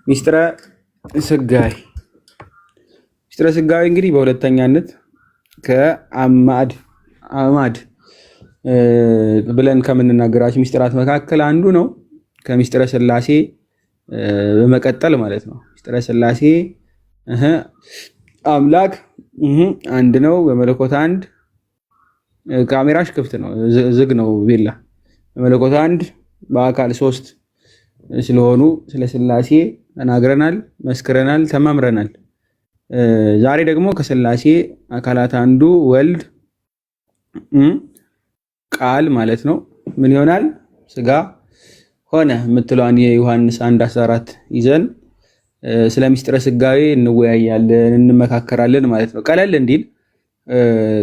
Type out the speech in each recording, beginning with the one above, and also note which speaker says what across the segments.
Speaker 1: ሚስጥረ ስጋዌ ሚስጥረ ስጋዌ እንግዲህ በሁለተኛነት ከአማድ ብለን ከምንናገራቸው ሚስጥራት መካከል አንዱ ነው። ከሚስጥረ ስላሴ በመቀጠል ማለት ነው። ሚስጥረ ስላሴ አምላክ አንድ ነው፣ በመለኮት አንድ። ካሜራሽ ክፍት ነው፣ ዝግ ነው ቤላ። በመለኮት አንድ በአካል ሶስት ስለሆኑ ስለ ስላሴ ተናግረናል፣ መስክረናል፣ ተማምረናል። ዛሬ ደግሞ ከስላሴ አካላት አንዱ ወልድ ቃል ማለት ነው ምን ይሆናል? ስጋ ሆነ የምትለዋን የዮሐንስ 1:14 ይዘን ስለ ሚስጥረ ስጋዌ እንወያያለን፣ እንመካከራለን ማለት ነው። ቀለል እንዲል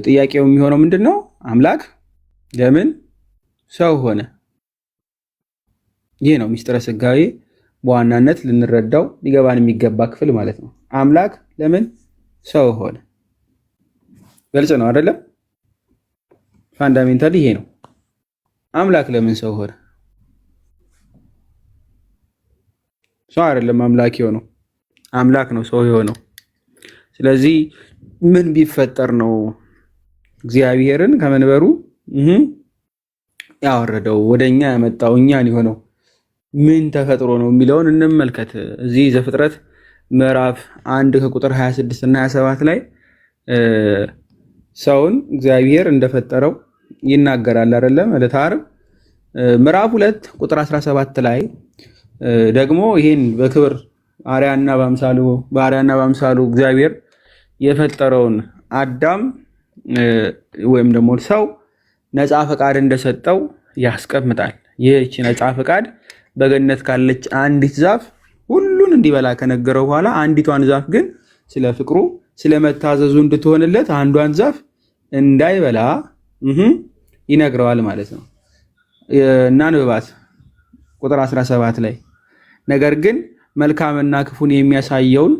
Speaker 1: ጥያቄው የሚሆነው ምንድነው? አምላክ ለምን ሰው ሆነ? ይህ ነው ሚስጥረ ስጋዌ በዋናነት ልንረዳው ሊገባን የሚገባ ክፍል ማለት ነው። አምላክ ለምን ሰው ሆነ? ግልጽ ነው አይደለም? ፋንዳሜንታሊ ይሄ ነው። አምላክ ለምን ሰው ሆነ? ሰው አይደለም አምላክ የሆነው፣ አምላክ ነው ሰው የሆነው። ስለዚህ ምን ቢፈጠር ነው እግዚአብሔርን ከመንበሩ ያወረደው ወደኛ ያመጣው እኛን የሆነው? ምን ተፈጥሮ ነው የሚለውን እንመልከት። እዚህ ዘፍጥረት ምዕራፍ 1 ከቁጥር 26 እና 27 ላይ ሰውን እግዚአብሔር እንደፈጠረው ይናገራል አይደለም? ዕለተ ዓርብ ምዕራፍ 2 ቁጥር 17 ላይ ደግሞ ይሄን በክብር በአርአያና በአምሳሉ እግዚአብሔር የፈጠረውን አዳም ወይም ደግሞ ሰው ነፃ ፈቃድ እንደሰጠው ያስቀምጣል። ይህች ነፃ ፈቃድ በገነት ካለች አንዲት ዛፍ ሁሉን እንዲበላ ከነገረው በኋላ አንዲቷን ዛፍ ግን ስለ ፍቅሩ ስለመታዘዙ እንድትሆንለት አንዷን ዛፍ እንዳይበላ ይነግረዋል ማለት ነው። እናንብባት ቁጥር 17 ላይ ነገር ግን መልካምና ክፉን የሚያሳየውን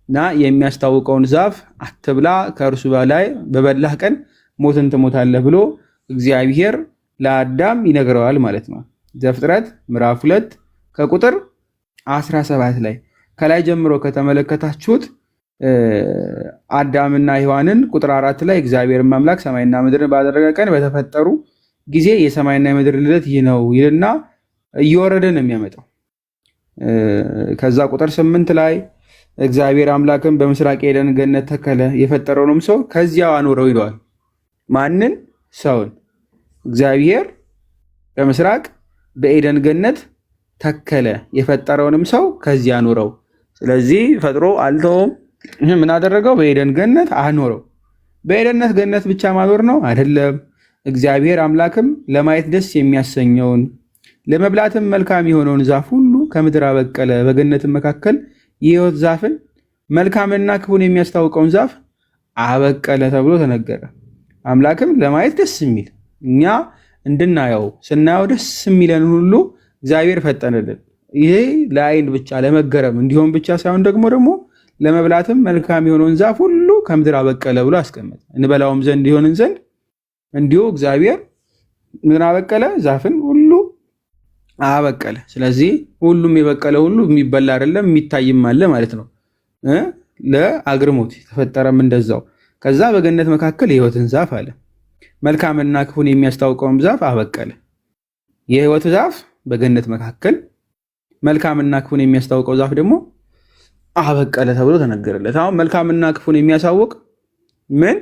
Speaker 1: እና የሚያስታውቀውን ዛፍ አትብላ፣ ከእርሱ በላይ በበላህ ቀን ሞትን ትሞታለህ ብሎ እግዚአብሔር ለአዳም ይነግረዋል ማለት ነው። ዘፍጥረት ምዕራፍ 2 ከቁጥር 17 ላይ ከላይ ጀምሮ ከተመለከታችሁት አዳምና ሔዋንን ቁጥር 4 ላይ እግዚአብሔር አምላክ ሰማይና ምድርን ባደረገ ቀን በተፈጠሩ ጊዜ የሰማይና የምድር ልደት ይህ ነው ይልና እየወረደ ነው የሚያመጣው። ከዛ ቁጥር 8 ላይ እግዚአብሔር አምላክም በምስራቅ የኤደን ገነት ተከለ፣ የፈጠረውንም ሰው ከዚያው አኖረው ይለዋል። ማንን? ሰውን። እግዚአብሔር በምስራቅ በኤደን ገነት ተከለ፣ የፈጠረውንም ሰው ከዚያ አኖረው። ስለዚህ ፈጥሮ አልተውም። ምን አደረገው? በኤደን ገነት አኖረው። በኤደን ገነት ብቻ ማኖር ነው አይደለም። እግዚአብሔር አምላክም ለማየት ደስ የሚያሰኘውን ለመብላትም መልካም የሆነውን ዛፍ ሁሉ ከምድር አበቀለ። በገነትም መካከል የሕይወት ዛፍን መልካምና ክፉን የሚያስታውቀውን ዛፍ አበቀለ ተብሎ ተነገረ። አምላክም ለማየት ደስ የሚል እኛ እንድናየው ስናየው ደስ የሚለን ሁሉ እግዚአብሔር ፈጠነልን። ይሄ ለአይን ብቻ ለመገረም እንዲሆን ብቻ ሳይሆን ደግሞ ለመብላትም መልካም የሆነውን ዛፍ ሁሉ ከምድር አበቀለ ብሎ አስቀመጠ። እንበላውም ዘንድ ይሆንን ዘንድ እንዲሁ እግዚአብሔር ምን አበቀለ? ዛፍን ሁሉ አበቀለ። ስለዚህ ሁሉም የበቀለ ሁሉ የሚበላ አይደለም የሚታይም አለ ማለት ነው። ለአግርሞት የተፈጠረም እንደዛው። ከዛ በገነት መካከል የሕይወትን ዛፍ አለ። መልካምና ክፉን የሚያስታውቀውም ዛፍ አበቀለ። የሕይወት ዛፍ በገነት መካከል፣ መልካምና ክፉን የሚያስታውቀው ዛፍ ደግሞ አበቀለ ተብሎ ተነገረለት። አሁን መልካምና ክፉን የሚያሳውቅ ምን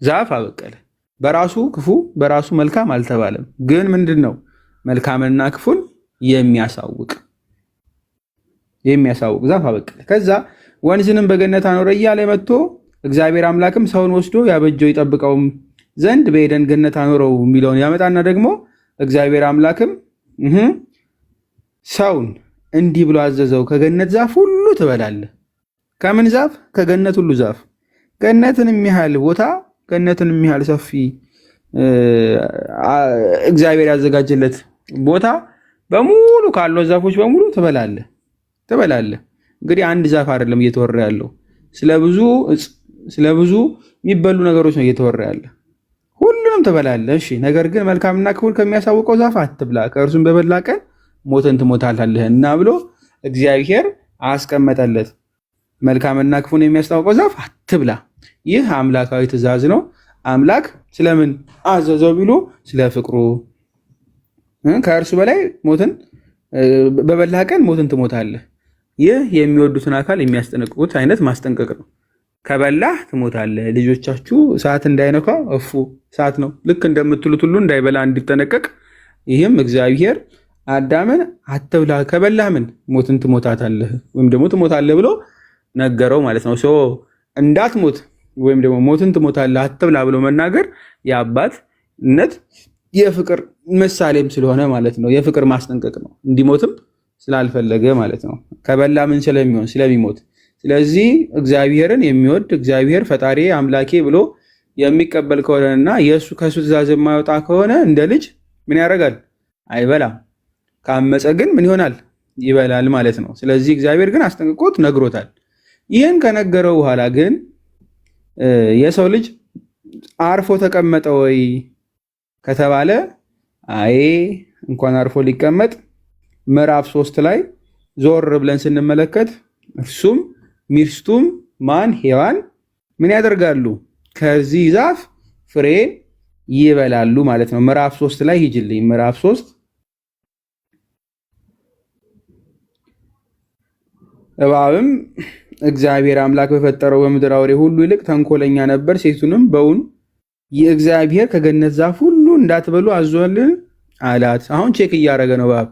Speaker 1: ዛፍ አበቀለ? በራሱ ክፉ በራሱ መልካም አልተባለም። ግን ምንድን ነው? መልካምና ክፉን የሚያሳውቅ ዛፍ አበቀለ። ከዛ ወንዝንም በገነት አኖረ እያለ መጥቶ እግዚአብሔር አምላክም ሰውን ወስዶ ያበጀው ይጠብቀውም ዘንድ በኤደን ገነት አኖረው የሚለውን ያመጣና ደግሞ እግዚአብሔር አምላክም ሰውን እንዲህ ብሎ አዘዘው፣ ከገነት ዛፍ ሁሉ ትበላለህ። ከምን ዛፍ? ከገነት ሁሉ ዛፍ። ገነትን የሚያህል ቦታ፣ ገነትን የሚያህል ሰፊ እግዚአብሔር ያዘጋጀለት ቦታ በሙሉ ካለው ዛፎች በሙሉ ትበላለህ። እንግዲህ አንድ ዛፍ አይደለም እየተወራ ያለው፣ ስለብዙ የሚበሉ ነገሮች ነው እየተወራ ያለ። ሁሉንም ትበላለህ። እሺ፣ ነገር ግን መልካምና ክፉን ከሚያሳውቀው ዛፍ አትብላ፣ ከእርሱም በበላ ቀን ሞትን ትሞታለህና ብሎ እግዚአብሔር አስቀመጠለት። መልካምና ክፉን የሚያስታውቀው ዛፍ አትብላ። ይህ አምላካዊ ትእዛዝ ነው። አምላክ ስለምን አዘዘው ቢሉ ስለ ፍቅሩ። ከእርሱ በላይ ሞትን በበላህ ቀን ሞትን ትሞታለህ። ይህ የሚወዱትን አካል የሚያስጠነቅቁት አይነት ማስጠንቀቅ ነው። ከበላህ ትሞታለህ። ልጆቻችሁ እሳት እንዳይነካ እፉ እሳት ነው ልክ እንደምትሉት ሁሉ እንዳይበላ እንዲጠነቀቅ፣ ይህም እግዚአብሔር አዳምን አትብላ ከበላህ ምን ሞትን ትሞታታለህ ወይም ደግሞ ትሞታለህ ብሎ ነገረው ማለት ነው። እንዳትሞት ወይም ደግሞ ሞትን ትሞታለህ አትብላ ብሎ መናገር የአባትነት የፍቅር ምሳሌም ስለሆነ ማለት ነው። የፍቅር ማስጠንቀቅ ነው። እንዲሞትም ስላልፈለገ ማለት ነው። ከበላ ምን ስለሚሆን ስለሚሞት። ስለዚህ እግዚአብሔርን የሚወድ እግዚአብሔር ፈጣሪ አምላኬ ብሎ የሚቀበል ከሆነና የእሱ ከእሱ ትእዛዝ የማይወጣ ከሆነ እንደ ልጅ ምን ያደርጋል? አይበላም። ካመፀ ግን ምን ይሆናል? ይበላል ማለት ነው። ስለዚህ እግዚአብሔር ግን አስጠንቅቆት ነግሮታል። ይህን ከነገረው በኋላ ግን የሰው ልጅ አርፎ ተቀመጠ ወይ ከተባለ አይ እንኳን አርፎ ሊቀመጥ ምዕራፍ 3 ላይ ዞር ብለን ስንመለከት እርሱም ሚስቱም ማን ሔዋን ምን ያደርጋሉ? ከዚህ ዛፍ ፍሬ ይበላሉ ማለት ነው። ምዕራፍ 3 ላይ ሂጅልኝ። ምዕራፍ 3 እባብም እግዚአብሔር አምላክ በፈጠረው በምድር አውሬ ሁሉ ይልቅ ተንኮለኛ ነበር። ሴቱንም በውኑ የእግዚአብሔር ከገነት ዛፍ ሁሉ እንዳትበሉ አዟልን አላት። አሁን ቼክ እያደረገ ነው። እባብ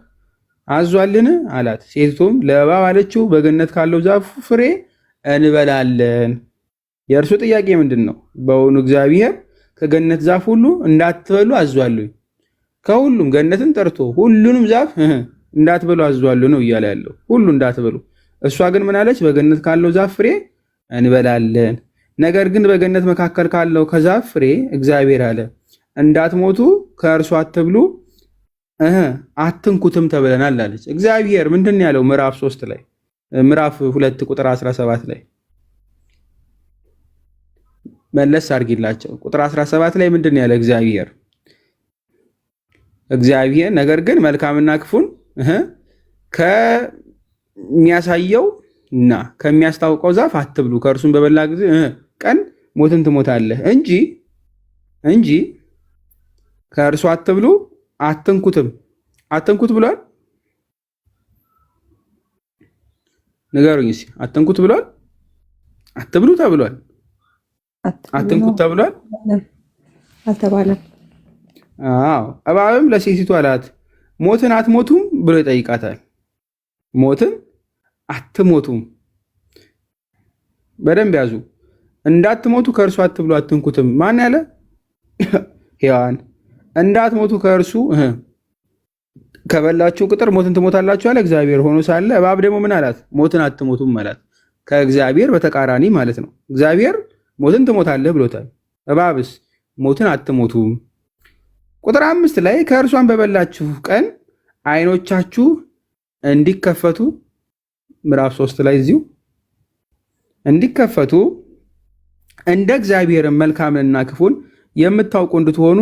Speaker 1: አዟልን አላት። ሴቱም ለእባብ አለችው በገነት ካለው ዛፍ ፍሬ እንበላለን። የእርሱ ጥያቄ ምንድን ነው? በውኑ እግዚአብሔር ከገነት ዛፍ ሁሉ እንዳትበሉ አዟል? ከሁሉም ገነትን ጠርቶ ሁሉንም ዛፍ እንዳትበሉ አዟል ነው እያለ ያለው። ሁሉ እንዳትበሉ። እሷ ግን ምን አለች? በገነት ካለው ዛፍ ፍሬ እንበላለን። ነገር ግን በገነት መካከል ካለው ከዛፍ ፍሬ እግዚአብሔር አለ እንዳትሞቱ ከእርሱ አትብሉ አትንኩትም ተብለናል አለች። እግዚአብሔር ምንድን ያለው? ምዕራፍ 3 ላይ ምዕራፍ 2 ቁጥር 17 ላይ መለስ አድርጊላቸው። ቁጥር 17 ላይ ምንድን ያለ እግዚአብሔር ነገር ግን መልካምና ክፉን ከሚያሳየው እና ከሚያስታውቀው ዛፍ አትብሉ፣ ከእርሱም በበላ ጊዜ ቀን ሞትን ትሞታለህ እንጂ ከእርሱ አትብሉ አትንኩትም። አትንኩት ብሏል? ንገሩኝ እስኪ። አትንኩት ብሏል? አትብሉ ተብሏል? አትንኩት ተብሏል?
Speaker 2: አልተባለም።
Speaker 1: አዎ። እባብም ለሴቲቱ አላት ሞትን አትሞቱም ብሎ ይጠይቃታል። ሞትን አትሞቱም። በደንብ ያዙ። እንዳትሞቱ ከእርሱ አትብሉ አትንኩትም። ማን ያለ? ሔዋን። እንዳትሞቱ ከእርሱ ከበላችሁ ቁጥር ሞትን ትሞታላችሁ አለ እግዚአብሔር ሆኖ ሳለ፣ እባብ ደግሞ ምን አላት? ሞትን አትሞቱም አላት። ከእግዚአብሔር በተቃራኒ ማለት ነው። እግዚአብሔር ሞትን ትሞታለህ ብሎታል። እባብስ ሞትን አትሞቱም። ቁጥር 5 ላይ ከእርሷን በበላችሁ ቀን ዓይኖቻችሁ እንዲከፈቱ፣ ምዕራፍ 3 ላይ እዚሁ እንዲከፈቱ እንደ እግዚአብሔር መልካምንና ክፉን የምታውቁ እንድትሆኑ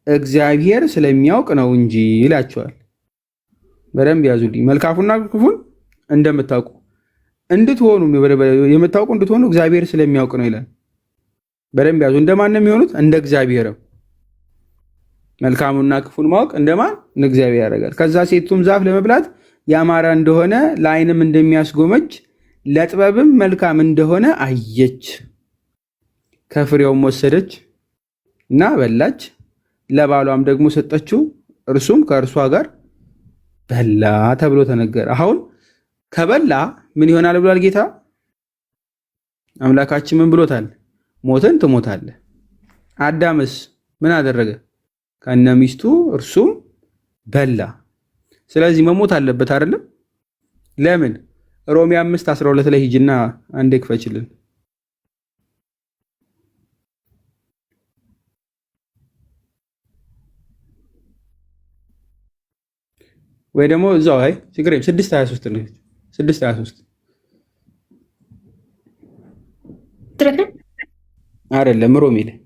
Speaker 1: እግዚአብሔር ስለሚያውቅ ነው እንጂ ይላቸዋል። በደንብ ያዙልኝ። መልካሙና ክፉን እንደምታውቁ እንድትሆኑ የምታውቁ እንድትሆኑ እግዚአብሔር ስለሚያውቅ ነው ይላል። በደንብ ያዙ። እንደማን ነው የሚሆኑት? እንደ እግዚአብሔር። መልካሙና ክፉን ማወቅ እንደማን? እግዚአብሔር ያደርጋል። ከዛ ሴቱም ዛፍ ለመብላት ያማረ እንደሆነ ለዓይንም እንደሚያስጎመጅ ለጥበብም መልካም እንደሆነ አየች። ከፍሬውም ወሰደች እና በላች፣ ለባሏም ደግሞ ሰጠችው፣ እርሱም ከእርሷ ጋር በላ ተብሎ ተነገረ። አሁን ከበላ ምን ይሆናል ብሏል ጌታ አምላካችን? ምን ብሎታል? ሞትን ትሞታለህ። አዳምስ ምን አደረገ? ከነ ሚስቱ እርሱም በላ። ስለዚህ መሞት አለበት አይደለም? ለምን? ሮሜ 5:12 ላይ ሂጅና አንዴ ክፈችልን። ወይ ደግሞ እዛው አይ ችግር የለም 6:23 ነው። 6:23 አይደለም ሮሜ ላይ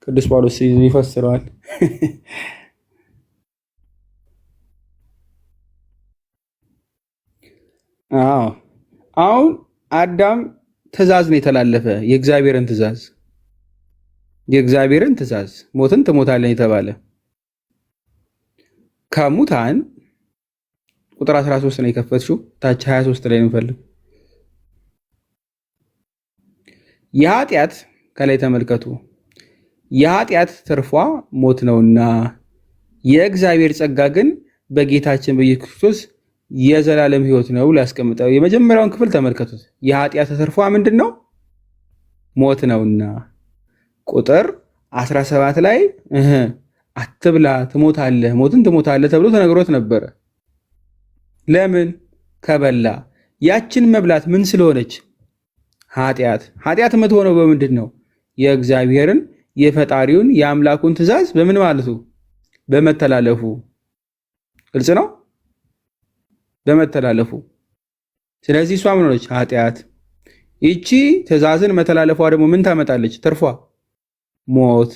Speaker 1: ቅዱስ ጳውሎስ ይፈስረዋል። አዎ አሁን አዳም ትእዛዝ ነው የተላለፈ፣ የእግዚአብሔርን ትእዛዝ ሞትን ትሞታለህ የተባለ ከሙታን ቁጥር 13 ነው የከፈትሽው፣ ታች 23 ላይ እንፈልግ። የኃጢአት ከላይ ተመልከቱ፣ የኃጢአት ትርፏ ሞት ነውና የእግዚአብሔር ጸጋ ግን በጌታችን በኢየሱስ ክርስቶስ የዘላለም ሕይወት ነው ብሎ ያስቀምጠው። የመጀመሪያውን ክፍል ተመልከቱት። የኃጢአት ትርፏ ምንድን ነው? ሞት ነውና። ቁጥር 17 ላይ አትብላ ትሞታለህ፣ ሞትን ትሞታለህ ተብሎ ተነግሮት ነበረ። ለምን? ከበላ ያችን መብላት ምን ስለሆነች? ኃጢአት የምትሆነው በምንድን ነው? የእግዚአብሔርን የፈጣሪውን የአምላኩን ትእዛዝ በምን ማለቱ? በመተላለፉ። ግልጽ ነው፣ በመተላለፉ። ስለዚህ እሷ ምን ሆነች? ኃጢአት። ይቺ ትእዛዝን መተላለፏ ደግሞ ምን ታመጣለች? ትርፏ ሞት።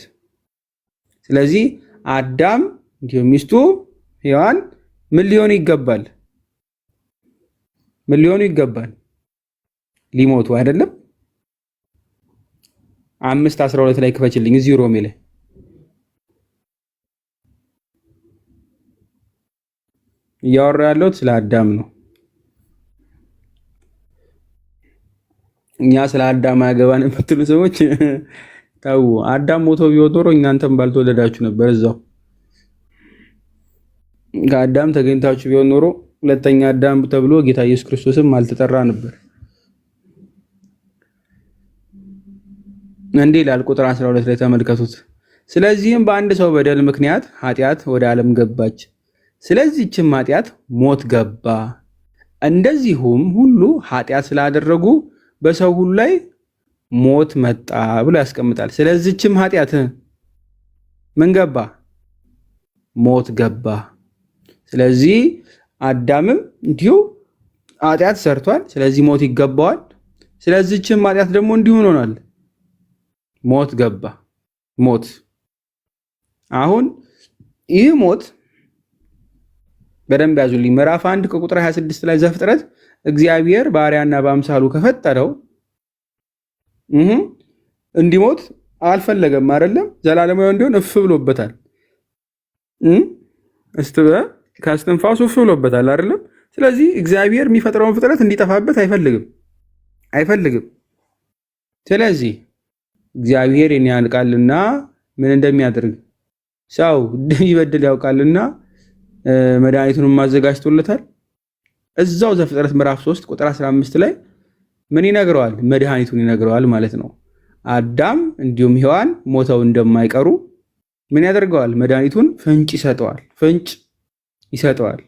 Speaker 1: ስለዚህ አዳም እንዲሁም ሚስቱ ሔዋን ምን ሊሆኑ ይገባል? ምን ሊሆኑ ይገባል? ሊሞቱ አይደለም። 5:12 ላይ ክፈችልኝ፣ እዚህ ሮሜ ላይ እያወራ ያለሁት ስለ አዳም ነው። እኛ ስለ አዳም አያገባን የምትሉ ሰዎች ተው። አዳም ሞቶ ቢሆን ኖሮ እናንተም ባልተወለዳችሁ ነበር። እዛው ከአዳም ተገኝታችሁ ቢሆን ኖሮ ሁለተኛ አዳም ተብሎ ጌታ ኢየሱስ ክርስቶስም አልተጠራ ነበር። እንዲህ ይላል ቁጥር 12 ላይ ተመልከቱት። ስለዚህም በአንድ ሰው በደል ምክንያት ኃጢአት ወደ ዓለም ገባች፣ ስለዚህችም ኃጢአት ሞት ገባ። እንደዚሁም ሁሉ ኃጢአት ስላደረጉ በሰው ሁሉ ላይ ሞት መጣ ብሎ ያስቀምጣል። ስለዚህችም ኃጢአት ምን ገባ? ሞት ገባ። ስለዚህ አዳምም እንዲሁ ኃጢአት ሰርቷል፣ ስለዚህ ሞት ይገባዋል። ስለዚህችም ኃጢአት ደግሞ እንዲሁ ሆኗል፣ ሞት ገባ። ሞት አሁን ይህ ሞት በደንብ ያዙልኝ። ምዕራፍ 1 ከቁጥር 26 ላይ ዘፍጥረት እግዚአብሔር ባሪያና በአምሳሉ ከፈጠረው እንዲሞት አልፈለገም አይደለም። ዘላለማዊ እንዲሆን እፍ ብሎበታል። ከእስትንፋሱ እፍ ብሎበታል አይደለም። ስለዚህ እግዚአብሔር የሚፈጥረውን ፍጥረት እንዲጠፋበት አይፈልግም። ስለዚህ እግዚአብሔር ያውቃልና ምን እንደሚያደርግ ሰው ይበድል ያውቃልና መድኃኒቱን ማዘጋጅቶለታል። እዛው ዘፍጥረት ምዕራፍ 3 ቁጥር 15 ላይ ምን ይነግረዋል? መድኃኒቱን ይነግረዋል ማለት ነው። አዳም እንዲሁም ሔዋን ሞተው እንደማይቀሩ ምን ያደርገዋል? መድኃኒቱን ፍንጭ ይሰጠዋል።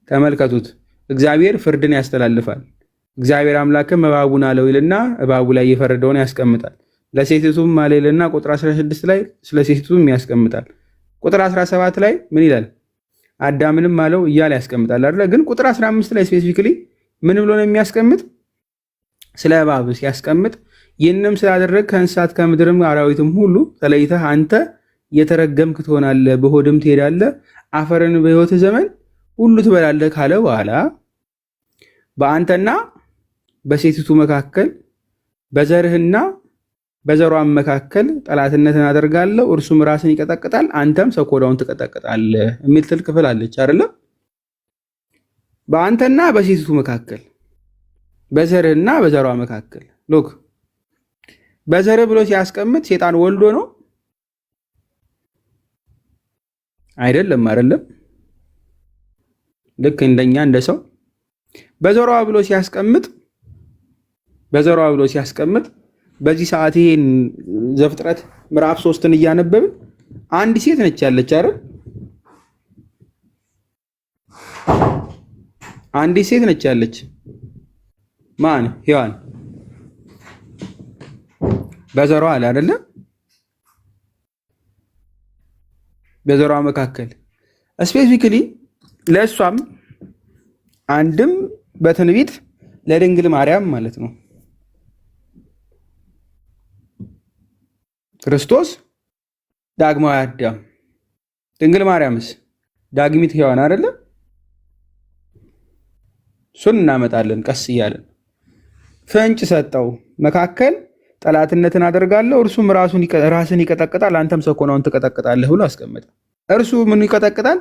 Speaker 1: ተመልከቱት። እግዚአብሔር ፍርድን ያስተላልፋል። እግዚአብሔር አምላክም እባቡን አለው ይልና እባቡ ላይ የፈረደውን ያስቀምጣል። ለሴቲቱም አለ ይልና ቁጥር 16 ላይ ስለ ሴቲቱም ያስቀምጣል። ቁጥር 17 ላይ ምን ይላል? አዳምንም አለው እያለ ያስቀምጣል አይደል? ግን ቁጥር 15 ላይ ስፔሲፊካሊ ምን ብሎ ነው የሚያስቀምጥ? ስለ እባብ ሲያስቀምጥ ይህንም ስላደረግ ከእንስሳት ከምድርም አራዊትም ሁሉ ተለይተህ አንተ የተረገምክ ትሆናለህ፣ በሆድም ትሄዳለህ፣ አፈርን በሕይወት ዘመን ሁሉ ትበላለህ ካለ በኋላ በአንተና በሴቲቱ መካከል በዘርህና በዘሯም መካከል ጠላትነትን አደርጋለሁ፣ እርሱም ራስን ይቀጠቅጣል፣ አንተም ሰኮናውን ትቀጠቅጣለህ የሚል ትል ክፍል አለች አይደለ? በአንተና በሴቲቱ መካከል በዘርህና በዘሯ መካከል ሎክ በዘርህ ብሎ ሲያስቀምጥ ሴጣን ወልዶ ነው አይደለም? ልክ እንደኛ እንደ ሰው በዘሯ ብሎ ሲያስቀምጥ በዚህ ሰዓት ይሄን ዘፍጥረት ምዕራፍ 3ን እያነበብን አንድ ሴት ነች ያለች አይደል? አንዲት ሴት ነች ያለች። ማን? ሔዋን በዘሯ አለ አይደለ? በዘሯ መካከል ስፔሲፊካሊ ለእሷም አንድም በትንቢት ለድንግል ማርያም ማለት ነው ክርስቶስ ዳግማዊ አዳም፣ ድንግል ማርያምስ ዳግሚት ሔዋን አይደለ? እሱን እናመጣለን ቀስ እያለን። ፍንጭ ሰጠው። መካከል ጠላትነትን አደርጋለሁ፣ እርሱም ራስን ይቀጠቅጣል፣ አንተም ሰኮናውን ትቀጠቅጣለህ ብሎ አስቀመጠ። እርሱ ምኑ ይቀጠቅጣል?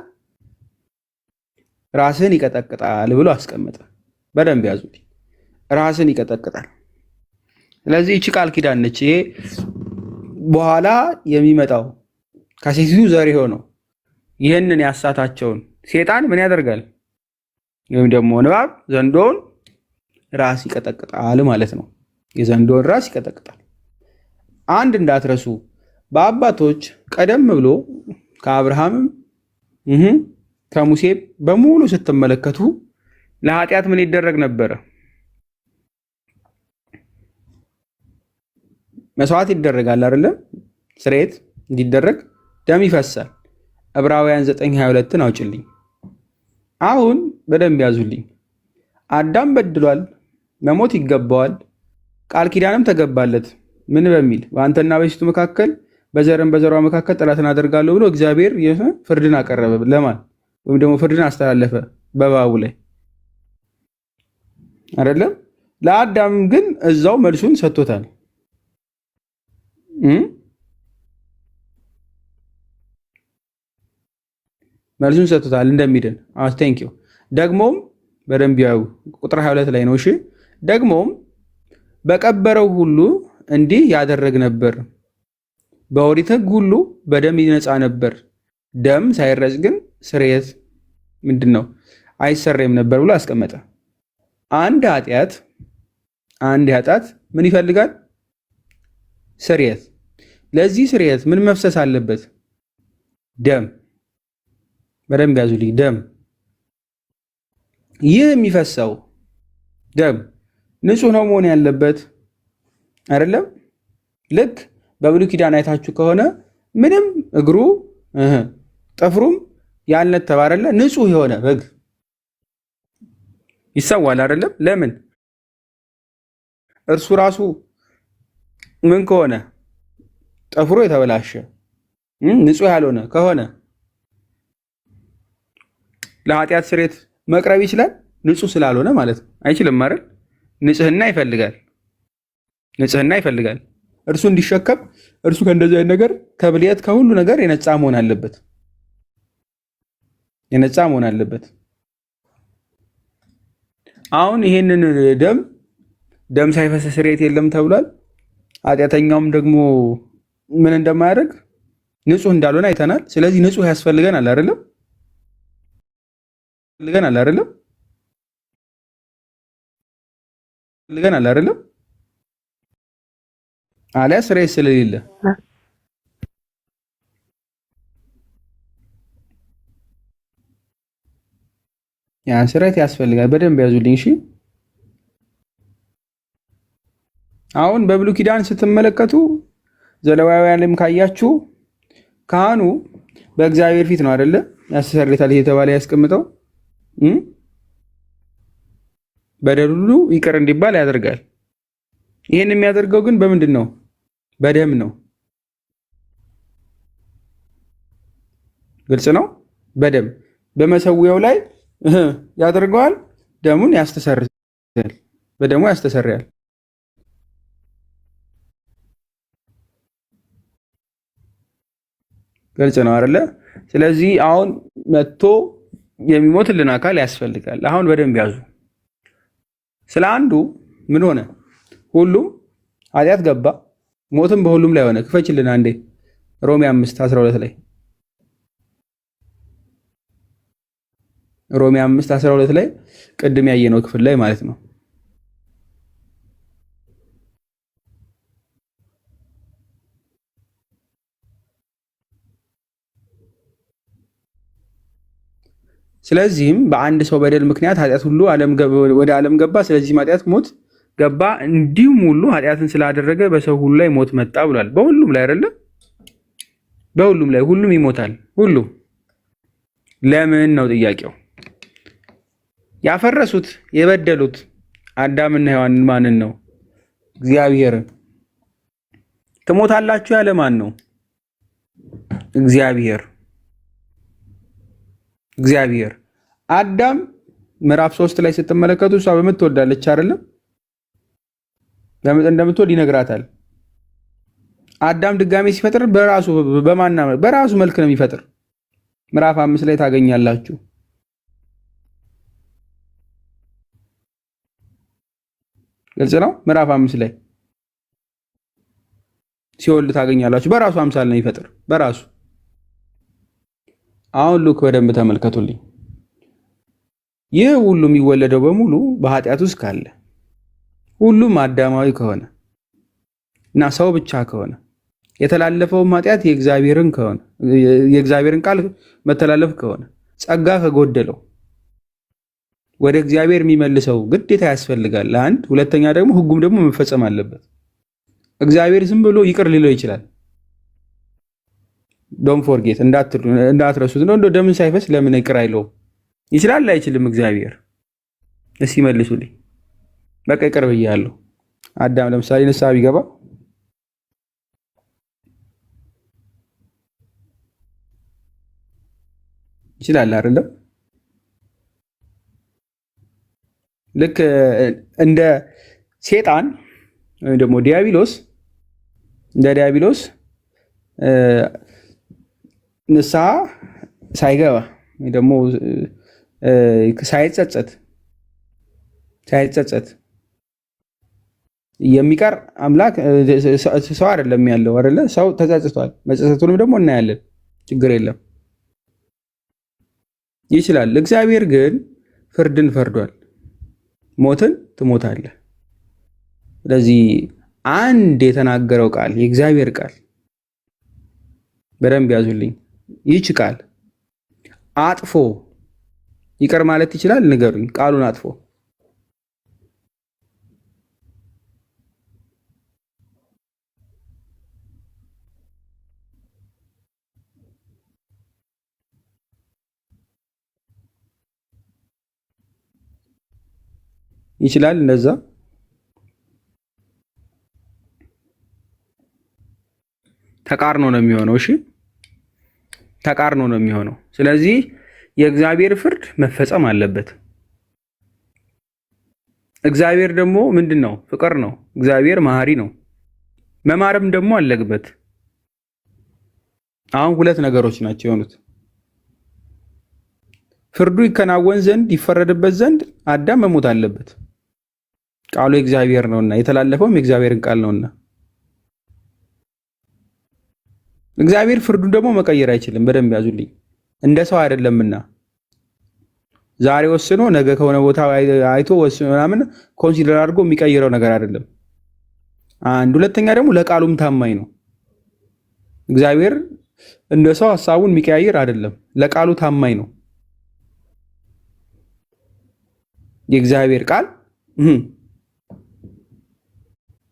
Speaker 1: ራስን ይቀጠቅጣል ብሎ አስቀመጠ። በደንብ ያዙት። ራስን ይቀጠቅጣል። ስለዚህ እቺ ቃል ኪዳን ነች። ይሄ በኋላ የሚመጣው ከሴቲቱ ዘር የሆነው ይህንን ያሳታቸውን ሴጣን ምን ያደርጋል? ወይም ደግሞ እባብ ዘንዶውን ራስ ይቀጠቅጣል ማለት ነው። የዘንዶውን ራስ ይቀጠቅጣል። አንድ እንዳትረሱ፣ በአባቶች ቀደም ብሎ ከአብርሃምም ከሙሴ በሙሉ ስትመለከቱ ለኃጢአት ምን ይደረግ ነበረ? መስዋዕት ይደረጋል አይደለም? ስርየት እንዲደረግ ደም ይፈሳል። ዕብራውያን 9:22ን አውጭልኝ። አሁን በደንብ ያዙልኝ። አዳም በድሏል፣ መሞት ይገባዋል። ቃል ኪዳንም ተገባለት። ምን በሚል? በአንተና በሴቱ መካከል በዘርም በዘሯ መካከል ጠላትን አደርጋለሁ ብሎ እግዚአብሔር ፍርድን አቀረበ። ለማን? ወይም ደግሞ ፍርድን አስተላለፈ በእባቡ ላይ አይደለም? ለአዳም ግን እዛው መልሱን ሰጥቶታል። መልሱን ሰጥቶታል እንደሚድን። ቴንክ ዩ። ደግሞም በደንብ ያው ቁጥር 22 ላይ ነው። እሺ፣ ደግሞም በቀበረው ሁሉ እንዲህ ያደረግ ነበር፣ በኦሪት ሕግ ሁሉ በደም ይነጻ ነበር፣ ደም ሳይረጭ ግን ስርየት ምንድን ነው አይሰረይም ነበር ብሎ አስቀመጠ። አንድ ኃጢአት ምን ይፈልጋል? ስርየት። ለዚህ ስርየት ምን መፍሰስ አለበት? ደም። በደንብ ያዙልኝ። ደም። ይህ የሚፈሰው ደም ንጹህ ነው መሆን ያለበት አይደለም? ልክ በብሉይ ኪዳን አይታችሁ ከሆነ ምንም እግሩ ጥፍሩም ያልነተበ አይደለ? ንጹህ የሆነ በግ ይሰዋል አይደለም? ለምን? እርሱ ራሱ ምን ከሆነ ጥፍሩ የተበላሸ ንጹህ ያልሆነ ከሆነ ለኃጢአት ስርየት መቅረብ ይችላል? ንጹህ ስላልሆነ ማለት ነው። አይችልም አይደል? ንጽህና ይፈልጋል። እርሱ እንዲሸከም እርሱ ከእንደዚህ አይነት ነገር ከብልየት ከሁሉ ነገር የነጻ መሆን አለበት። አሁን ይሄንን ደም ሳይፈስ ስርየት የለም ተብሏል። ኃጢአተኛውም ደግሞ ምን እንደማያደርግ ንጹህ እንዳልሆነ አይተናል። ስለዚህ ንጹህ ያስፈልገናል አይደለም? አሊያ ስርየት ስለሌለ ያን ስርየት ያስፈልጋል። በደንብ ያዙልኝ። እሺ፣ አሁን በብሉይ ኪዳን ስትመለከቱ ዘሌዋውያንም ካያችሁ ካህኑ በእግዚአብሔር ፊት ነው አይደለ ያስተሰርይታል እየተባለ ያስቀምጠው በደል ሁሉ ይቅር እንዲባል ያደርጋል። ይህን የሚያደርገው ግን በምንድን ነው? በደም ነው። ግልጽ ነው። በደም በመሰዊያው ላይ ያደርገዋል። ደሙን ያስተሰርያል። በደሙ ያስተሰርያል። ግልጽ ነው አይደለ? ስለዚህ አሁን መጥቶ የሚሞትልን አካል ያስፈልጋል። አሁን በደንብ ያዙ። ስለ አንዱ ምን ሆነ? ሁሉም ኃጢአት ገባ፣ ሞትም በሁሉም ላይ ሆነ። ክፈችልን አንዴ ሮሜ 5:12 ላይ ሮሜ 5:12 ላይ ቅድም ያየነው ክፍል ላይ ማለት ነው። ስለዚህም በአንድ ሰው በደል ምክንያት ኃጢአት ሁሉ ወደ ዓለም ገባ፣ ስለዚህም ኃጢአት ሞት ገባ፣ እንዲሁም ሁሉ ኃጢአትን ስላደረገ በሰው ሁሉ ላይ ሞት መጣ ብሏል። በሁሉም ላይ አይደለ? በሁሉም ላይ ሁሉም ይሞታል። ሁሉም ለምን ነው ጥያቄው? ያፈረሱት የበደሉት አዳምና ሔዋንን ማንን ነው? እግዚአብሔርን። ትሞታላችሁ ያለ ማን ነው? እግዚአብሔር። አዳም ምዕራፍ 3 ላይ ስትመለከቱ እሷ በምጥ ትወልዳለች አይደለም? በምጥ እንደምትወልድ ይነግራታል። አዳም ድጋሜ ሲፈጥር በራሱ መልክ ነው የሚፈጥር። ምዕራፍ 5 ላይ ታገኛላችሁ። ግልጽ ነው። ምዕራፍ 5 ላይ ሲወልድ ታገኛላችሁ። በራሱ አምሳል ነው የሚፈጥር በራሱ። አሁን ሉክ በደንብ ተመልከቱልኝ። ይህ ሁሉ የሚወለደው በሙሉ በኃጢአት ውስጥ ካለ ሁሉም አዳማዊ ከሆነ እና ሰው ብቻ ከሆነ የተላለፈውም ኃጢአት የእግዚአብሔርን ቃል መተላለፍ ከሆነ ጸጋ ከጎደለው ወደ እግዚአብሔር የሚመልሰው ግዴታ ያስፈልጋል። ለአንድ ሁለተኛ ደግሞ ሕጉም ደግሞ መፈጸም አለበት። እግዚአብሔር ዝም ብሎ ይቅር ሊለው ይችላል። ዶንት ፎርጌት እንዳትረሱት ነው። እንደው ደምን ሳይፈስ ለምን ይቅር አይለውም? ይችላል አይችልም? እግዚአብሔር እስኪ መልሱልኝ። በቃ ይቅር ብያለሁ። አዳም ለምሳሌ ንስሐ ቢገባ ይችላል አይደለም? ልክ እንደ ሴጣን ወይም ደግሞ ዲያብሎስ ንስሐ ሳይገባ ወይ ደግሞ ሳይጸጸት የሚቀር አምላክ ሰው አይደለም ያለው አይደለ? ሰው ተጸጽቷል። መጸጸቱንም ደግሞ እናያለን። ችግር የለም ይችላል። እግዚአብሔር ግን ፍርድን ፈርዷል። ሞትን ትሞታለህ። ስለዚህ አንድ የተናገረው ቃል የእግዚአብሔር ቃል በደንብ ያዙልኝ። ይህች ቃል አጥፎ ይቅር ማለት ይችላል? ንገሩኝ። ቃሉን አጥፎ ይችላል? እንደዛ ተቃርኖ ነው የሚሆነው። እሺ ተቃርኖ ነው የሚሆነው። ስለዚህ የእግዚአብሔር ፍርድ መፈጸም አለበት። እግዚአብሔር ደግሞ ምንድን ነው? ፍቅር ነው። እግዚአብሔር መሐሪ ነው። መማርም ደግሞ አለበት። አሁን ሁለት ነገሮች ናቸው የሆኑት። ፍርዱ ይከናወን ዘንድ ይፈረድበት ዘንድ አዳም መሞት አለበት። ቃሉ የእግዚአብሔር ነውና የተላለፈውም የእግዚአብሔርን ቃል ነውና እግዚአብሔር ፍርዱን ደግሞ መቀየር አይችልም። በደንብ ያዙልኝ። እንደ ሰው አይደለምና ዛሬ ወስኖ ነገ ከሆነ ቦታ አይቶ ወስኖ ምናምን ኮንሲደር አድርጎ የሚቀይረው ነገር አይደለም። አንድ ሁለተኛ ደግሞ ለቃሉም ታማኝ ነው። እግዚአብሔር እንደ ሰው ሐሳቡን የሚቀያየር አይደለም። ለቃሉ ታማኝ ነው። የእግዚአብሔር ቃል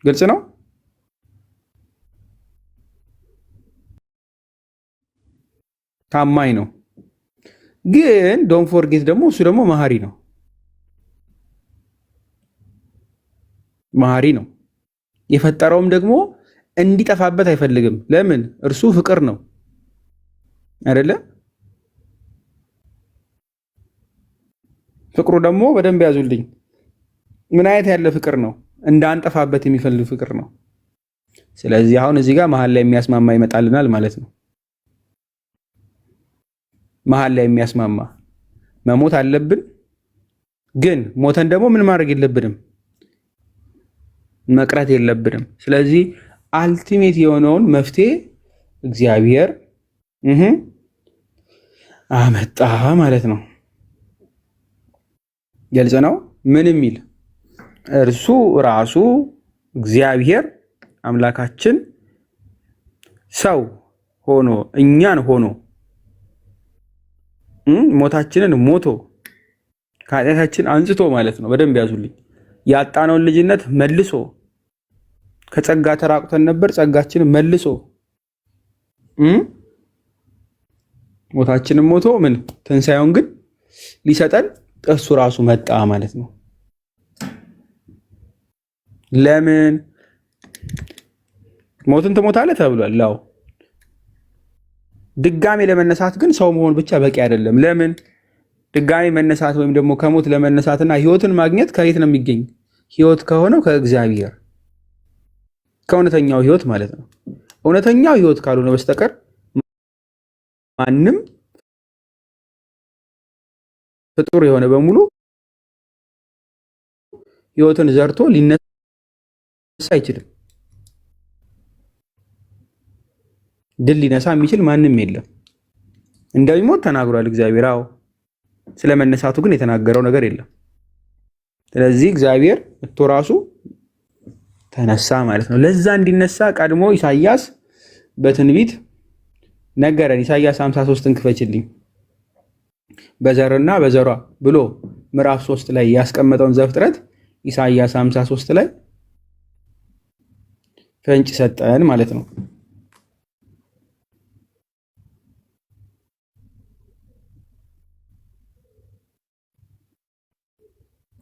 Speaker 1: ግልጽ ነው። ታማኝ ነው። ግን ዶንት ፎርጌት ደግሞ እሱ ደግሞ መሐሪ ነው። የፈጠረውም ደግሞ እንዲጠፋበት አይፈልግም። ለምን? እርሱ ፍቅር ነው አይደለ? ፍቅሩ ደግሞ በደንብ ያዙልኝ። ምን አይነት ያለ ፍቅር ነው? እንዳንጠፋበት የሚፈልግ ፍቅር ነው። ስለዚህ አሁን እዚህ ጋር መሀል ላይ የሚያስማማ ይመጣልናል ማለት ነው። መሀል ላይ የሚያስማማ መሞት አለብን። ግን ሞተን ደግሞ ምን ማድረግ የለብንም? መቅረት የለብንም። ስለዚህ አልቲሜት የሆነውን መፍትሄ እግዚአብሔር አመጣ ማለት ነው። ግልጽ ነው። ምን የሚል እርሱ ራሱ እግዚአብሔር አምላካችን ሰው ሆኖ እኛን ሆኖ ሞታችንን ሞቶ ከኃጢአታችን አንጽቶ ማለት ነው። በደንብ ያዙልኝ። ያጣነውን ልጅነት መልሶ ከጸጋ ተራቁተን ነበር፣ ጸጋችንን መልሶ ሞታችንን ሞቶ ምን ትንሣኤውን ግን ሊሰጠን እሱ ራሱ መጣ ማለት ነው። ለምን ሞትን ትሞታለህ ተብሏል። ላው ድጋሜ ለመነሳት ግን ሰው መሆን ብቻ በቂ አይደለም። ለምን ድጋሚ መነሳት ወይም ደግሞ ከሞት ለመነሳትና ህይወትን ማግኘት ከየት ነው የሚገኝ? ህይወት ከሆነው ከእግዚአብሔር፣ ከእውነተኛው ህይወት ማለት ነው። እውነተኛው ህይወት ካልሆነ በስተቀር ማንም ፍጡር የሆነ በሙሉ ህይወትን ዘርቶ ሊነሳ አይችልም። ድል ሊነሳ የሚችል ማንም የለም። እንደሚሞት ተናግሯል እግዚአብሔር። አዎ፣ ስለመነሳቱ ግን የተናገረው ነገር የለም። ስለዚህ እግዚአብሔር መጥቶ ራሱ ተነሳ ማለት ነው። ለዛ እንዲነሳ ቀድሞ ኢሳይያስ በትንቢት ነገረን። ኢሳይያስ 53ን ክፈችልኝ። በዘርና በዘሯ ብሎ ምዕራፍ 3 ላይ ያስቀመጠውን ዘፍጥረት ኢሳይያስ 53 ላይ ፍንጭ ሰጠን ማለት ነው።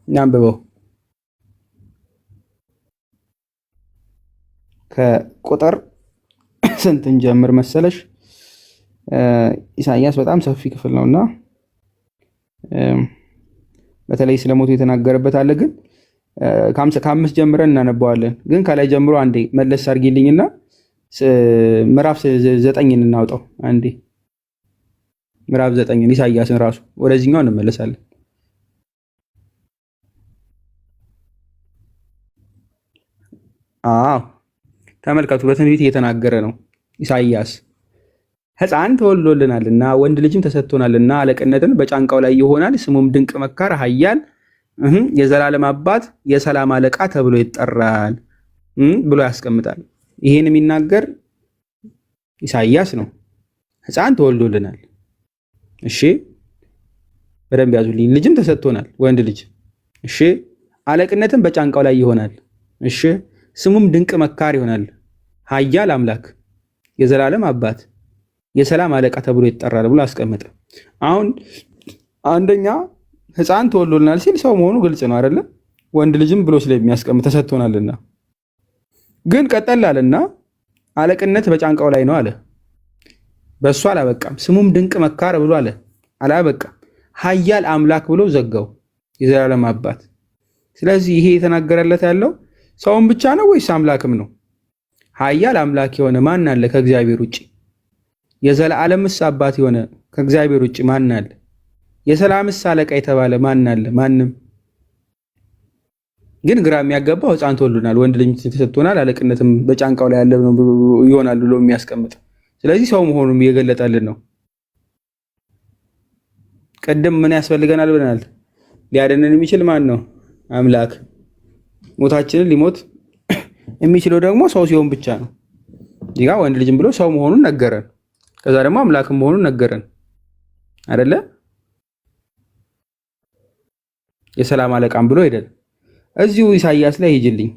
Speaker 1: እናንብበው። ከቁጥር ስንትን ጀምር መሰለሽ? ኢሳይያስ በጣም ሰፊ ክፍል ነውና በተለይ ስለ ሞቱ የተናገረበት አለ። ግን ከአምስት ጀምረን እናነባዋለን። ግን ከላይ ጀምሮ አንዴ መለስ አድርጊልኝና ምዕራፍ 9ን እናውጣው። አንዴ ምዕራፍ 9ን ኢሳይያስን ራሱ ወደዚህኛው እንመለሳለን። አዎ ተመልከቱ፣ በትንቢት እየተናገረ ነው ኢሳይያስ። ሕፃን ተወልዶልናልና ወንድ ልጅም ተሰጥቶናልና አለቅነትን በጫንቃው ላይ ይሆናል። ስሙም ድንቅ መካር፣ ኃያል፣ የዘላለም አባት፣ የሰላም አለቃ ተብሎ ይጠራል ብሎ ያስቀምጣል። ይህን የሚናገር ኢሳይያስ ነው። ሕፃን ተወልዶልናል። እሺ፣ በደንብ ያዙልኝ። ልጅም ተሰጥቶናል፣ ወንድ ልጅ። እሺ፣ አለቅነትን በጫንቃው ላይ ይሆናል። እሺ፣ ስሙም ድንቅ መካር ይሆናል፣ ኃያል አምላክ፣ የዘላለም አባት፣ የሰላም አለቃ ተብሎ ይጠራል ብሎ አስቀመጠ። አሁን አንደኛ ሕፃን ተወልዶልናል ሲል ሰው መሆኑ ግልጽ ነው አይደለ? ወንድ ልጅም ብሎ ስለሚያስቀምጥ ተሰጥቶናልና። ግን ቀጠል አለና አለቅነት በጫንቃው ላይ ነው አለ። በእሱ አላበቃም። ስሙም ድንቅ መካር ብሎ አለ። አላበቃም። ኃያል አምላክ ብሎ ዘጋው፣ የዘላለም አባት። ስለዚህ ይሄ የተናገረለት ያለው ሰውን ብቻ ነው ወይስ አምላክም ነው? ኃያል አምላክ የሆነ ማን አለ ከእግዚአብሔር ውጭ? የዘላለምስ አባት የሆነ ከእግዚአብሔር ውጭ ማን አለ? የሰላምስ አለቃ የተባለ ማን አለ? ማንም። ግን ግራ የሚያገባው ሕፃን ተወልዶናል፣ ወንድ ልጅ ተሰጥቶናል፣ አለቅነትም በጫንቃው ላይ ያለ ይሆናል ብሎ የሚያስቀምጥ። ስለዚህ ሰው መሆኑም እየገለጠልን ነው። ቅድም ምን ያስፈልገናል ብለናል? ሊያድነን የሚችል ማን ነው? አምላክ። ሞታችንን ሊሞት የሚችለው ደግሞ ሰው ሲሆን ብቻ ነው። እዚህ ጋር ወንድ ልጅም ብሎ ሰው መሆኑን ነገረን። ከዛ ደግሞ አምላክም መሆኑን ነገረን አይደለ? የሰላም አለቃም ብሎ ሄደን እዚሁ ኢሳይያስ ላይ ሂጅልኝ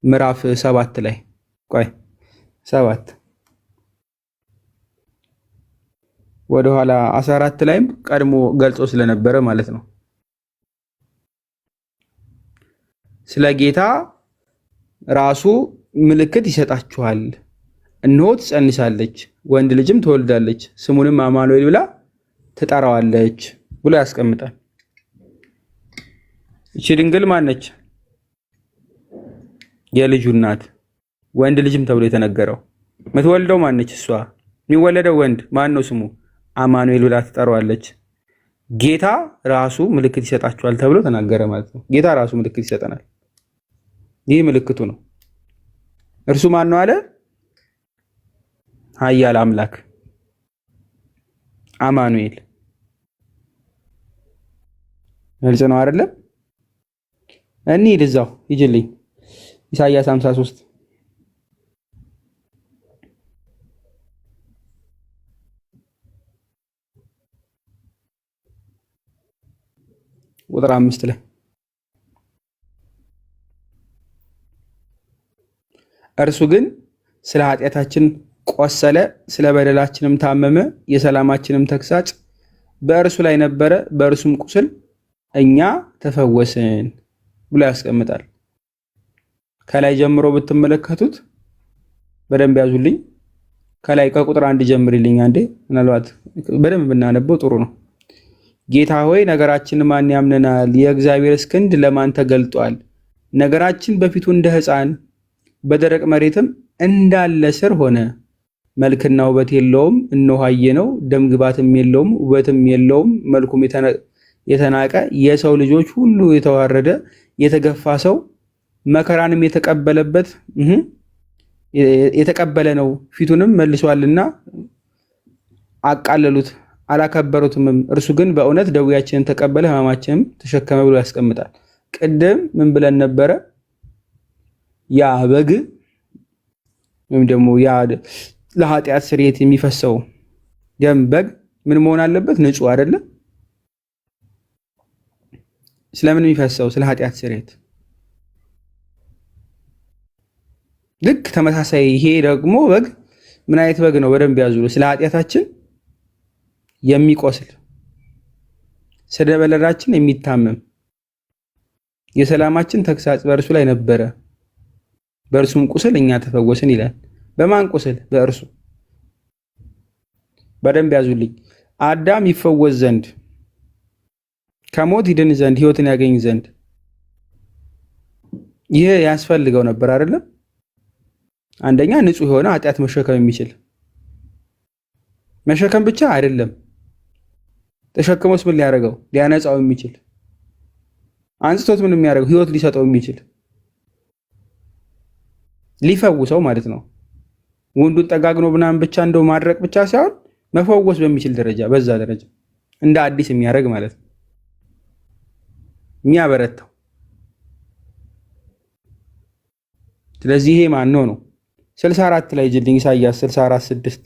Speaker 1: ምዕራፍ 7 ላይ ቆይ 7 ወደኋላ 14 ላይም ቀድሞ ገልጾ ስለነበረ ማለት ነው። ስለ ጌታ ራሱ ምልክት ይሰጣችኋል፣ እነሆ ትጸንሳለች፣ ወንድ ልጅም ትወልዳለች፣ ስሙንም አማኑኤል ብላ ትጠራዋለች ብሎ ያስቀምጣል። እቺ ድንግል ማነች? የልጁ እናት፣ ወንድ ልጅም ተብሎ የተነገረው። የምትወልደው ማነች? እሷ። የሚወለደው ወንድ ማን ነው? ስሙ አማኑኤል ብላ ትጠራዋለች። ጌታ ራሱ ምልክት ይሰጣችኋል ተብሎ ተናገረ ማለት ነው። ጌታ ራሱ ምልክት ይሰጠናል። ይህ ምልክቱ ነው። እርሱ ማን ነው አለ? ኃያል አምላክ አማኑኤል። ግልጽ ነው አይደለም? እንሂድ እዛው ሂጅልኝ ኢሳይያስ 53 ቁጥር 5 ላይ እርሱ ግን ስለ ኃጢአታችን ቆሰለ፣ ስለ በደላችንም ታመመ፣ የሰላማችንም ተግሳጽ በእርሱ ላይ ነበረ፣ በእርሱም ቁስል እኛ ተፈወስን ብሎ ያስቀምጣል። ከላይ ጀምሮ ብትመለከቱት በደንብ ያዙልኝ። ከላይ ከቁጥር 1 ጀምርልኝ አንዴ። ምናልባት በደንብ ብናነበው ጥሩ ነው። ጌታ ሆይ ነገራችን ማን ያምነናል? የእግዚአብሔርስ ክንድ ለማን ተገልጧል? ነገራችን በፊቱ እንደ ሕፃን በደረቅ መሬትም እንዳለ ሥር ሆነ። መልክና ውበት የለውም፣ እነሆ አየነው። ደም ግባትም የለውም፣ ውበትም የለውም። መልኩም የተናቀ የሰው ልጆች ሁሉ የተዋረደ የተገፋ ሰው መከራንም የተቀበለ ነው። ፊቱንም መልሷልና አቃለሉት አላከበሩትምም። እርሱ ግን በእውነት ደዌያችንን ተቀበለ ሕማማችንም ተሸከመ ብሎ ያስቀምጣል። ቅድም ምን ብለን ነበረ? ያ በግ ወይም ደግሞ ያ ለኃጢአት ስርየት የሚፈሰው ደም በግ ምን መሆን አለበት? ንጹህ አይደለም። ስለምን የሚፈሰው? ስለ ኃጢአት ስርየት። ልክ ተመሳሳይ ይሄ ደግሞ በግ ምን አይነት በግ ነው? በደንብ ያዙ። ስለ ኃጢአታችን የሚቆስል ስለ በደላችን የሚታመም የሰላማችን ተግሳጽ በእርሱ ላይ ነበረ፣ በእርሱም ቁስል እኛ ተፈወስን ይላል። በማን ቁስል? በእርሱ። በደንብ ያዙልኝ። አዳም ይፈወስ ዘንድ ከሞት ይድን ዘንድ ሕይወትን ያገኝ ዘንድ ይህ ያስፈልገው ነበር አይደለም? አንደኛ ንጹህ የሆነ ኃጢአት መሸከም የሚችል መሸከም ብቻ አይደለም፣ ተሸክሞስ ምን ሊያደርገው? ሊያነጻው የሚችል አንስቶት ምን የሚያደርገው? ሕይወት ሊሰጠው የሚችል ሊፈውሰው ማለት ነው። ወንዱን ጠጋግኖ ምናምን ብቻ እንደው ማድረቅ ብቻ ሳይሆን መፈወስ በሚችል ደረጃ በዛ ደረጃ እንደ አዲስ የሚያደርግ ማለት ነው፣ የሚያበረታው። ስለዚህ ይሄ ማን ነው? 64 ላይ ጅልኝ ኢሳይያስ 64:6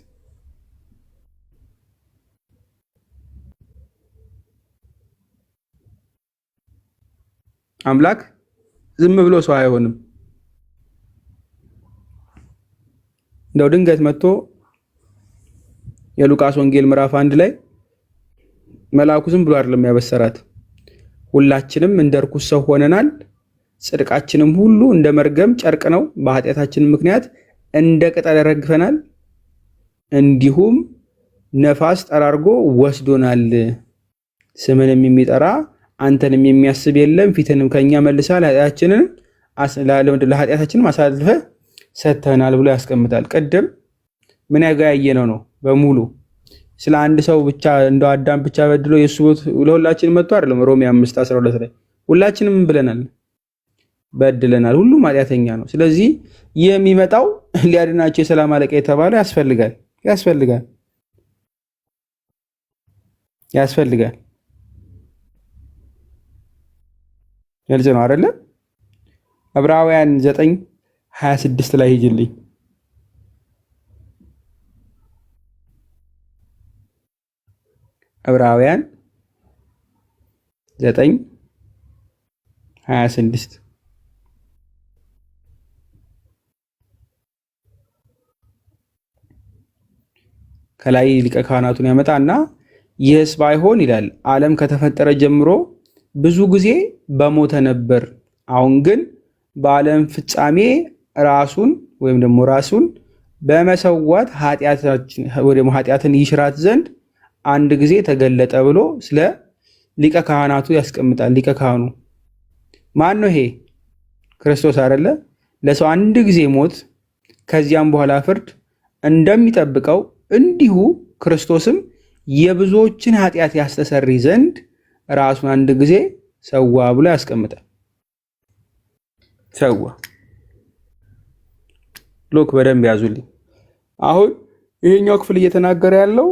Speaker 1: አምላክ ዝም ብሎ ሰው አይሆንም። እንደው ድንገት መጥቶ የሉቃስ ወንጌል ምዕራፍ 1 ላይ መልአኩ ዝም ብሎ አይደለም ያበሰራት። ሁላችንም እንደ ርኩስ ሰው ሆነናል፣ ጽድቃችንም ሁሉ እንደ መርገም ጨርቅ ነው፣ በኃጢአታችን ምክንያት እንደ ቅጠል ረግፈናል፣ እንዲሁም ነፋስ ጠራርጎ ወስዶናል። ስምንም የሚጠራ አንተንም የሚያስብ የለም። ፊትንም ከኛ መልሳል፣ ለኃጢአታችንም አሳልፈ ሰጥተናል ብሎ ያስቀምጣል። ቅድም ምን ያያየነው ነው? በሙሉ ስለ አንድ ሰው ብቻ እንደው አዳም ብቻ በድሎ የሱ ሞት ለሁላችንም መጥቶ አይደለም። ሮሜ 5:12 ላይ ሁላችንም ብለናል፣ በድለናል፣ ሁሉም ኃጢአተኛ ነው። ስለዚህ የሚመጣው ሊያድናቸው የሰላም አለቃ የተባለ ያስፈልጋል። ግልጽ ነው አይደለ? ዕብራውያን 9:26 ላይ ሂጅልኝ። ዕብራውያን 9:26 ከላይ ሊቀ ካህናቱን ያመጣና ይህስ ባይሆን ይላል ዓለም ከተፈጠረ ጀምሮ ብዙ ጊዜ በሞተ ነበር። አሁን ግን በዓለም ፍጻሜ ራሱን በመሰዋት ኃጢአትን ይሽራት ዘንድ አንድ ጊዜ ተገለጠ ብሎ ስለ ሊቀ ካህናቱ ያስቀምጣል። ሊቀ ካህኑ ማን ነው? ይሄ ክርስቶስ አይደለ? ለሰው አንድ ጊዜ ሞት ከዚያም በኋላ ፍርድ እንደሚጠብቀው እንዲሁ ክርስቶስም የብዙዎችን ኃጢአት ያስተሰሪ ዘንድ ራሱን አንድ ጊዜ ሰዋ ብሎ ያስቀምጣል። ሰዋ ሎክ በደንብ ያዙልኝ። አሁን ይሄኛው ክፍል እየተናገረ ያለው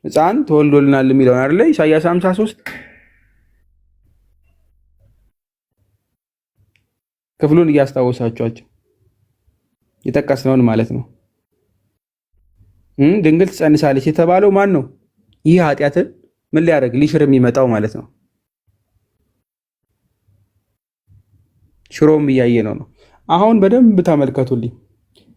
Speaker 1: ሕፃን ተወልዶልናል የሚለው አይደለ? ኢሳይያስ 53 ክፍሉን እያስታወሳችኋቸው የጠቀስነውን ማለት ነው። ድንግል ትጸንሳለች የተባለው ማን ነው? ይህ ኃጢአትን ምን ሊያደርግ ሊሽር የሚመጣው ማለት ነው። ሽሮም እያየ ነው። አሁን በደንብ ተመልከቱልኝ።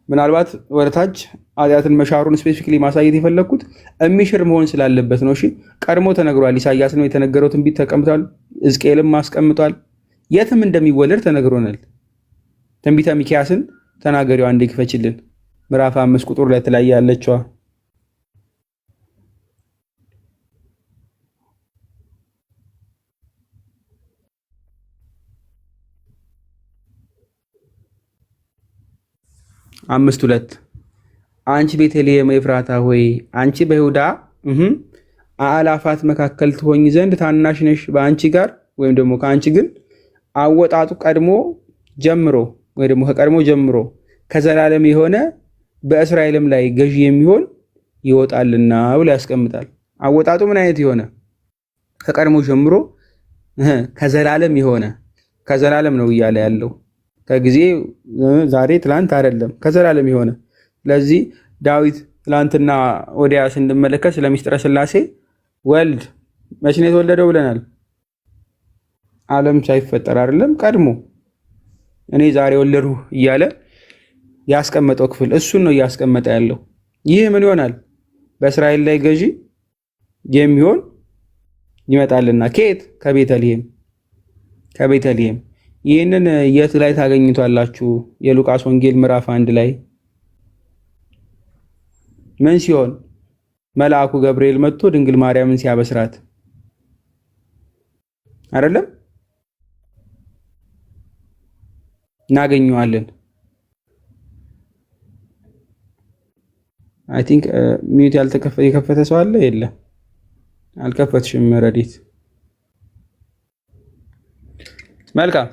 Speaker 1: ምናልባት ወደታች ኃጢአትን መሻሩን ስፔሲፊክሊ ማሳየት የፈለግኩት የሚሽር መሆን ስላለበት ነው። እሺ ቀድሞ ተነግሯል። ኢሳይያስ ነው የተነገረው ትንቢት ተቀምጧል። ሕዝቅኤልም አስቀምጧል። የትም እንደሚወለድ ተነግሮናል። ትንቢተ ሚክያስን ተናገሪው አንዴ ክፈችልን። ምዕራፍ 5 ቁጥር 2 ላይ ያለችዋ አምስት 2 አንቺ ቤተልሔም ኤፍራታ ሆይ አንቺ በይሁዳ አእላፋት መካከል ትሆኝ ዘንድ ታናሽ ነሽ። በአንቺ ጋር ወይም ደግሞ ከአንቺ ግን አወጣጡ ቀድሞ ጀምሮ ወይ ደግሞ ከቀድሞ ጀምሮ ከዘላለም የሆነ በእስራኤልም ላይ ገዢ የሚሆን ይወጣልና ብሎ ያስቀምጣል። አወጣጡ ምን አይነት የሆነ ከቀድሞ ጀምሮ ከዘላለም የሆነ ከዘላለም ነው እያለ ያለው ከጊዜ ዛሬ ትላንት አይደለም፣ ከዘላለም የሆነ። ስለዚህ ዳዊት ትላንትና ወዲያ ስንመለከት ስለ ምስጢረ ሥላሴ ወልድ መቼ ነው የተወለደው ብለናል? ዓለም ሳይፈጠር አይደለም፣ ቀድሞ እኔ ዛሬ ወለድሁ እያለ ያስቀመጠው ክፍል እሱን ነው እያስቀመጠ ያለው። ይህ ምን ይሆናል? በእስራኤል ላይ ገዢ የሚሆን ይመጣልና። ከየት? ከቤተልሔም። ከቤተልሔም። ይህንን የት ላይ ታገኙታላችሁ? የሉቃስ ወንጌል ምዕራፍ 1 ላይ ምን ሲሆን መልአኩ ገብርኤል መጥቶ ድንግል ማርያምን ሲያበስራት አይደለም? እናገኘዋለን። አይ ቲንክ ሚዩት የከፈተ ሰው አለ? የለም፣ አልከፈትሽም ረዲት። መልካም፣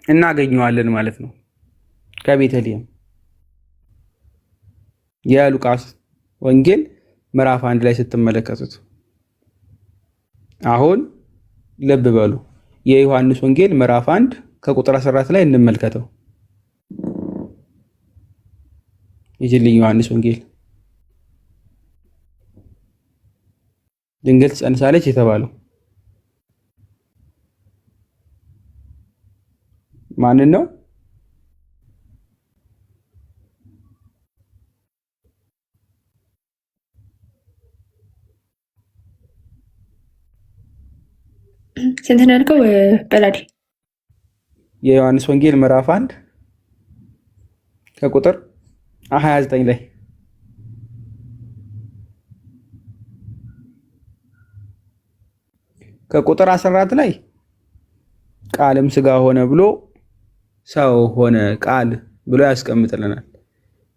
Speaker 1: እናገኘዋለን ማለት ነው ከቤተልሔም። የሉቃስ ወንጌል ምዕራፍ 1 ላይ ስትመለከቱት አሁን ልብ በሉ። የዮሐንስ ወንጌል ምዕራፍ 1 ከቁጥር 14 ላይ እንመልከተው። የጅልኝ ዮሐንስ ወንጌል ድንግል ትጸንሳለች የተባለው ማንን ነው?
Speaker 2: ስንት ነው ያልከው? በላዲ
Speaker 1: የዮሐንስ ወንጌል ምዕራፍ 1 ከቁጥር 29 ላይ ከቁጥር 14 ላይ ቃልም ሥጋ ሆነ ብሎ ሰው ሆነ ቃል ብሎ ያስቀምጥልናል።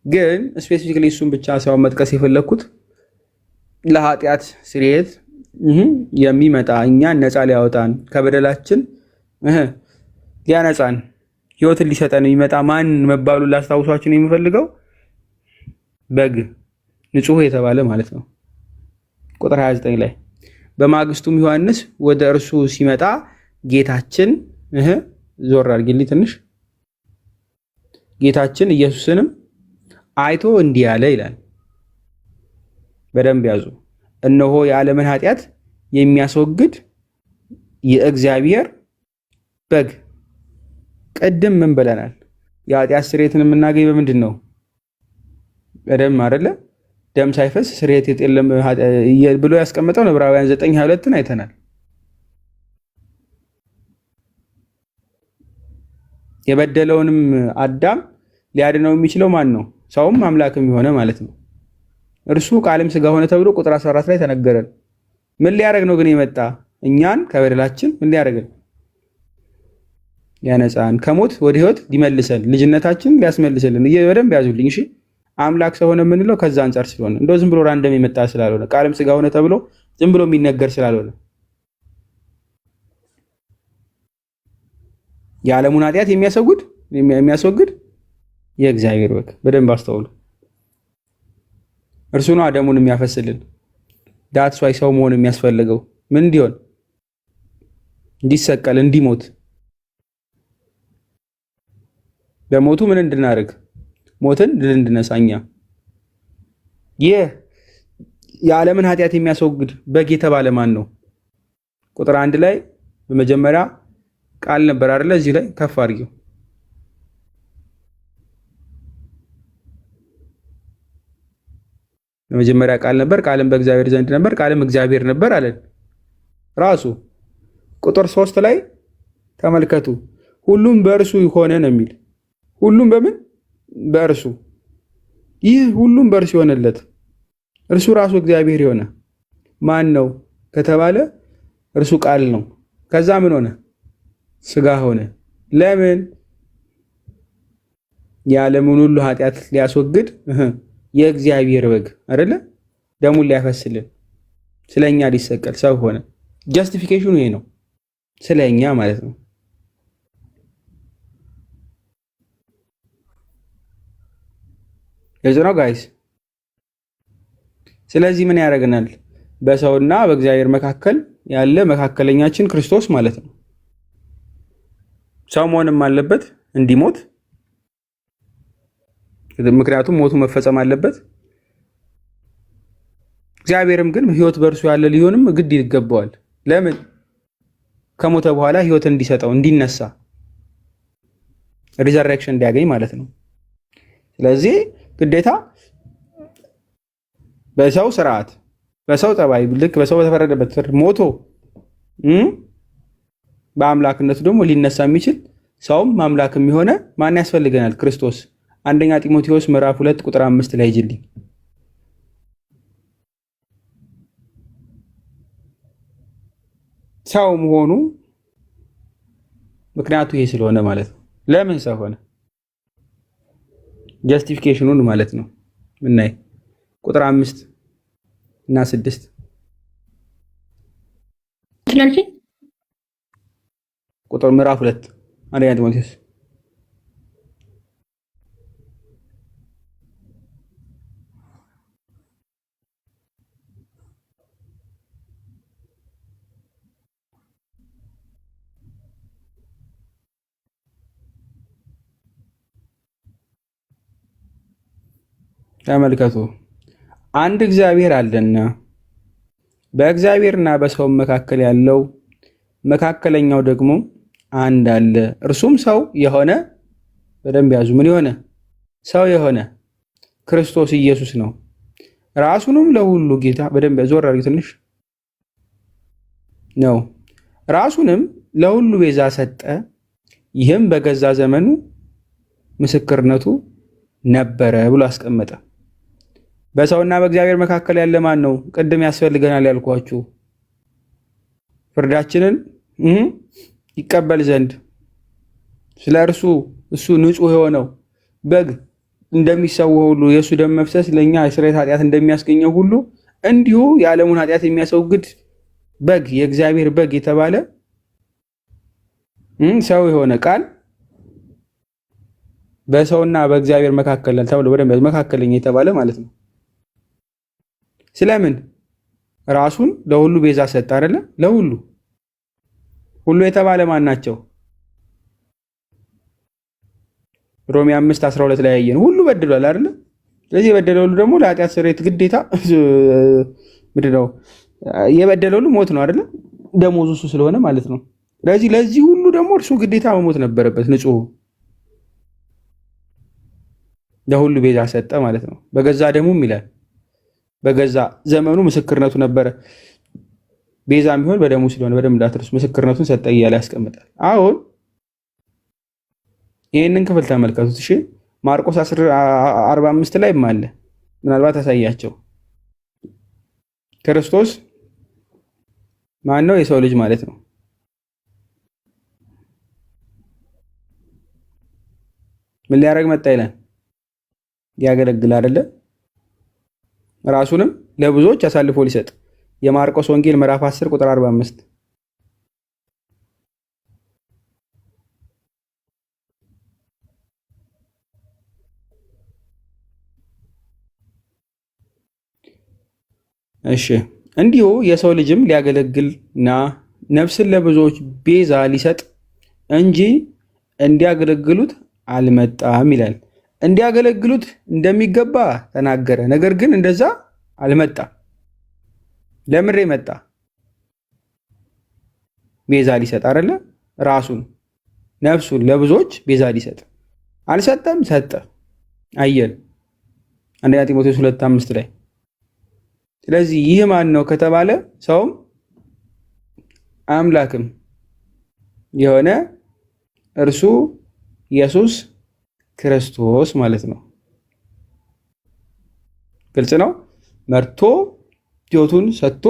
Speaker 1: ግን ስፔሲፊክሊ እሱን ብቻ ሰው መጥቀስ የፈለኩት ለኃጢአት ስርየት የሚመጣ እኛን ነፃ ሊያወጣን ከበደላችን ሊያነጻን ሕይወትን ሊሰጠን የሚመጣ ማን መባሉን ላስታውሷችን የምፈልገው በግ ንጹሕ የተባለ ማለት ነው። ቁጥር 29 ላይ በማግስቱም ዮሐንስ ወደ እርሱ ሲመጣ ጌታችን ዞር አድርጊልኝ ትንሽ ጌታችን ኢየሱስንም አይቶ እንዲህ አለ ይላል። በደንብ ያዙ። እነሆ የዓለምን ኃጢአት የሚያስወግድ የእግዚአብሔር በግ። ቅድም ምን ብለናል? የኃጢአት ስርየትን የምናገኝ በምንድን ነው? በደም አይደለ? ደም ሳይፈስ ስርየት የለም ብሎ ያስቀመጠው ዕብራውያን 9:22 አይተናል። የበደለውንም አዳም ሊያድነው የሚችለው ማን ነው? ሰውም አምላክም የሆነ ማለት ነው። እርሱ ቃልም ሥጋ ሆነ ተብሎ ቁጥር 14 ላይ ተነገረን። ምን ሊያደርግ ነው ግን የመጣ? እኛን ከበደላችን ምን ሊያደርገን? ሊያነጻን፣ ከሞት ወደ ሕይወት ሊመልሰን፣ ልጅነታችን ሊያስመልስልን። በደንብ ያዙልኝ እሺ። አምላክ ሰው ሆነ የምንለው ከዛ አንጻር ስለሆነ እንደው ዝም ብሎ ራንደም የመጣ ስላልሆነ ቃልም ሥጋ ሆነ ተብሎ ዝም ብሎ የሚነገር ስላልሆነ የዓለሙን ኃጢአት የሚያስወግድ የእግዚአብሔር በግ። በደንብ አስተውሉ። እርሱ ነው ደሙን የሚያፈስልን። ዳትስ ዋይ ሰው መሆን የሚያስፈልገው ምን እንዲሆን? እንዲሰቀል፣ እንዲሞት። በሞቱ ምን እንድናደርግ? ሞትን ድል እንድነሳኛ። ይህ የዓለምን ኃጢአት የሚያስወግድ በግ የተባለ ማን ነው? ቁጥር 1 ላይ በመጀመሪያ ቃል ነበር አይደለ? እዚህ ላይ ከፍ አድርጊው። በመጀመሪያ ቃል ነበር፣ ቃልም በእግዚአብሔር ዘንድ ነበር፣ ቃልም እግዚአብሔር ነበር አለን ራሱ። ቁጥር 3 ላይ ተመልከቱ። ሁሉም በእርሱ ሆነ ነው የሚል። ሁሉም በምን? በእርሱ። ይህ ሁሉም በእርሱ የሆነለት እርሱ ራሱ እግዚአብሔር የሆነ ማን ነው ከተባለ እርሱ ቃል ነው። ከዛ ምን ሆነ? ስጋ ሆነ። ለምን? የዓለምን ሁሉ ኃጢአት ሊያስወግድ የእግዚአብሔር በግ አይደለ? ደሙን ሊያፈስልን ስለኛ ሊሰቀል ሰው ሆነ። ጃስቲፊኬሽኑ ይሄ ነው፣ ስለኛ ማለት ነው። ግልጽ ነው ጋይስ። ስለዚህ ምን ያደርገናል? በሰውና በእግዚአብሔር መካከል ያለ መካከለኛችን ክርስቶስ ማለት ነው። ሰው መሆንም አለበት እንዲሞት፣ ምክንያቱም ሞቱ መፈጸም አለበት። እግዚአብሔርም ግን ሕይወት በእርሱ ያለ ሊሆንም ግድ ይገባዋል። ለምን? ከሞተ በኋላ ሕይወት እንዲሰጠው እንዲነሳ፣ ሪዘሬክሽን እንዲያገኝ ማለት ነው። ስለዚህ ግዴታ በሰው ስርዓት በሰው ጠባይ ልክ በሰው በተፈረደበት ፍርድ ሞቶ በአምላክነቱ ደግሞ ሊነሳ የሚችል ሰውም አምላክም የሆነ ማን ያስፈልገናል? ክርስቶስ። አንደኛ ጢሞቴዎስ ምዕራፍ 2 ቁጥር 5 ላይ ጅልኝ ሰው መሆኑ ምክንያቱ ይሄ ስለሆነ ማለት ነው። ለምን ሰው ሆነ? ጀስቲፊኬሽኑን ማለት ነው። ምናይ ቁጥር 5 እና 6
Speaker 2: ስለዚህ
Speaker 1: ቁጥር ምዕራፍ 2 አንደኛ ጢሞቴዎስ ተመልከቱ። አንድ እግዚአብሔር አለና በእግዚአብሔርና በሰው መካከል ያለው መካከለኛው ደግሞ አንድ አለ፣ እርሱም ሰው የሆነ በደንብ ያዙ። ምን የሆነ? ሰው የሆነ ክርስቶስ ኢየሱስ ነው። ራሱንም ለሁሉ ጌታ በደንብ ዞር አድርጊ ትንሽ ነው። ራሱንም ለሁሉ ቤዛ ሰጠ፣ ይህም በገዛ ዘመኑ ምስክርነቱ ነበረ ብሎ አስቀመጠ። በሰውና በእግዚአብሔር መካከል ያለ ማን ነው? ቅድም ያስፈልገናል ያልኳችሁ ፍርዳችንን ይቀበል ዘንድ ስለ እሱ ንጹሕ የሆነው በግ እንደሚሰዋው ሁሉ የእሱ ደም መፍሰስ ለእኛ የስርየት ኃጢአት እንደሚያስገኘው ሁሉ እንዲሁ የዓለሙን ኃጢአት የሚያስወግድ በግ የእግዚአብሔር በግ የተባለ ሰው የሆነ ቃል በሰውና በእግዚአብሔር መካከል ተብሎ በደንብ መካከለኛ የተባለ ማለት ነው። ስለምን? ራሱን ለሁሉ ቤዛ ሰጠ አይደለ? ለሁሉ ሁሉ የተባለ ማን ናቸው? ሮሜ 5:12 ላይ ያየን ሁሉ በድሏል አይደለ? ስለዚህ የበደለ ሁሉ ደግሞ ለኃጢአት ስርየት ግዴታ ምንድነው? የበደለ ሁሉ ሞት ነው አይደለ? ደሞዙ እሱ ስለሆነ ማለት ነው። ስለዚህ ለዚህ ሁሉ ደግሞ እርሱ ግዴታ መሞት ነበረበት። ንጹሕ ለሁሉ ቤዛ ሰጠ ማለት ነው። በገዛ ደሙም ይላል በገዛ ዘመኑ ምስክርነቱ ነበረ። ቤዛ የሚሆን በደሙ ስለሆነ በደም እንዳትረሱ ምስክርነቱን ሰጠ እያለ ያስቀምጣል። አሁን ይህንን ክፍል ተመልከቱት። እሺ ማርቆስ 10:45 ላይ አለ። ምናልባት አሳያቸው። ክርስቶስ ማን ነው? የሰው ልጅ ማለት ነው። ምን ሊያደርግ መጣ ይላል? ያገለግል አይደለ? ራሱንም ለብዙዎች አሳልፎ ሊሰጥ። የማርቆስ ወንጌል ምዕራፍ 10 ቁጥር 45 እሺ እንዲሁ የሰው ልጅም ሊያገለግልና ነፍስን ለብዙዎች ቤዛ ሊሰጥ እንጂ እንዲያገለግሉት አልመጣም ይላል። እንዲያገለግሉት እንደሚገባ ተናገረ። ነገር ግን እንደዛ አልመጣም። ለምሬ መጣ? ቤዛ ሊሰጥ አይደለ? ራሱን ነፍሱን ለብዙዎች ቤዛ ሊሰጥ አልሰጠም? ሰጠ። አየን አንደኛ ጢሞቴዎስ 2:5 ላይ። ስለዚህ ይህ ማን ነው ከተባለ ሰውም አምላክም የሆነ እርሱ ኢየሱስ ክርስቶስ ማለት ነው። ግልጽ ነው። መርቶ ሕይወቱን ሰጥቶ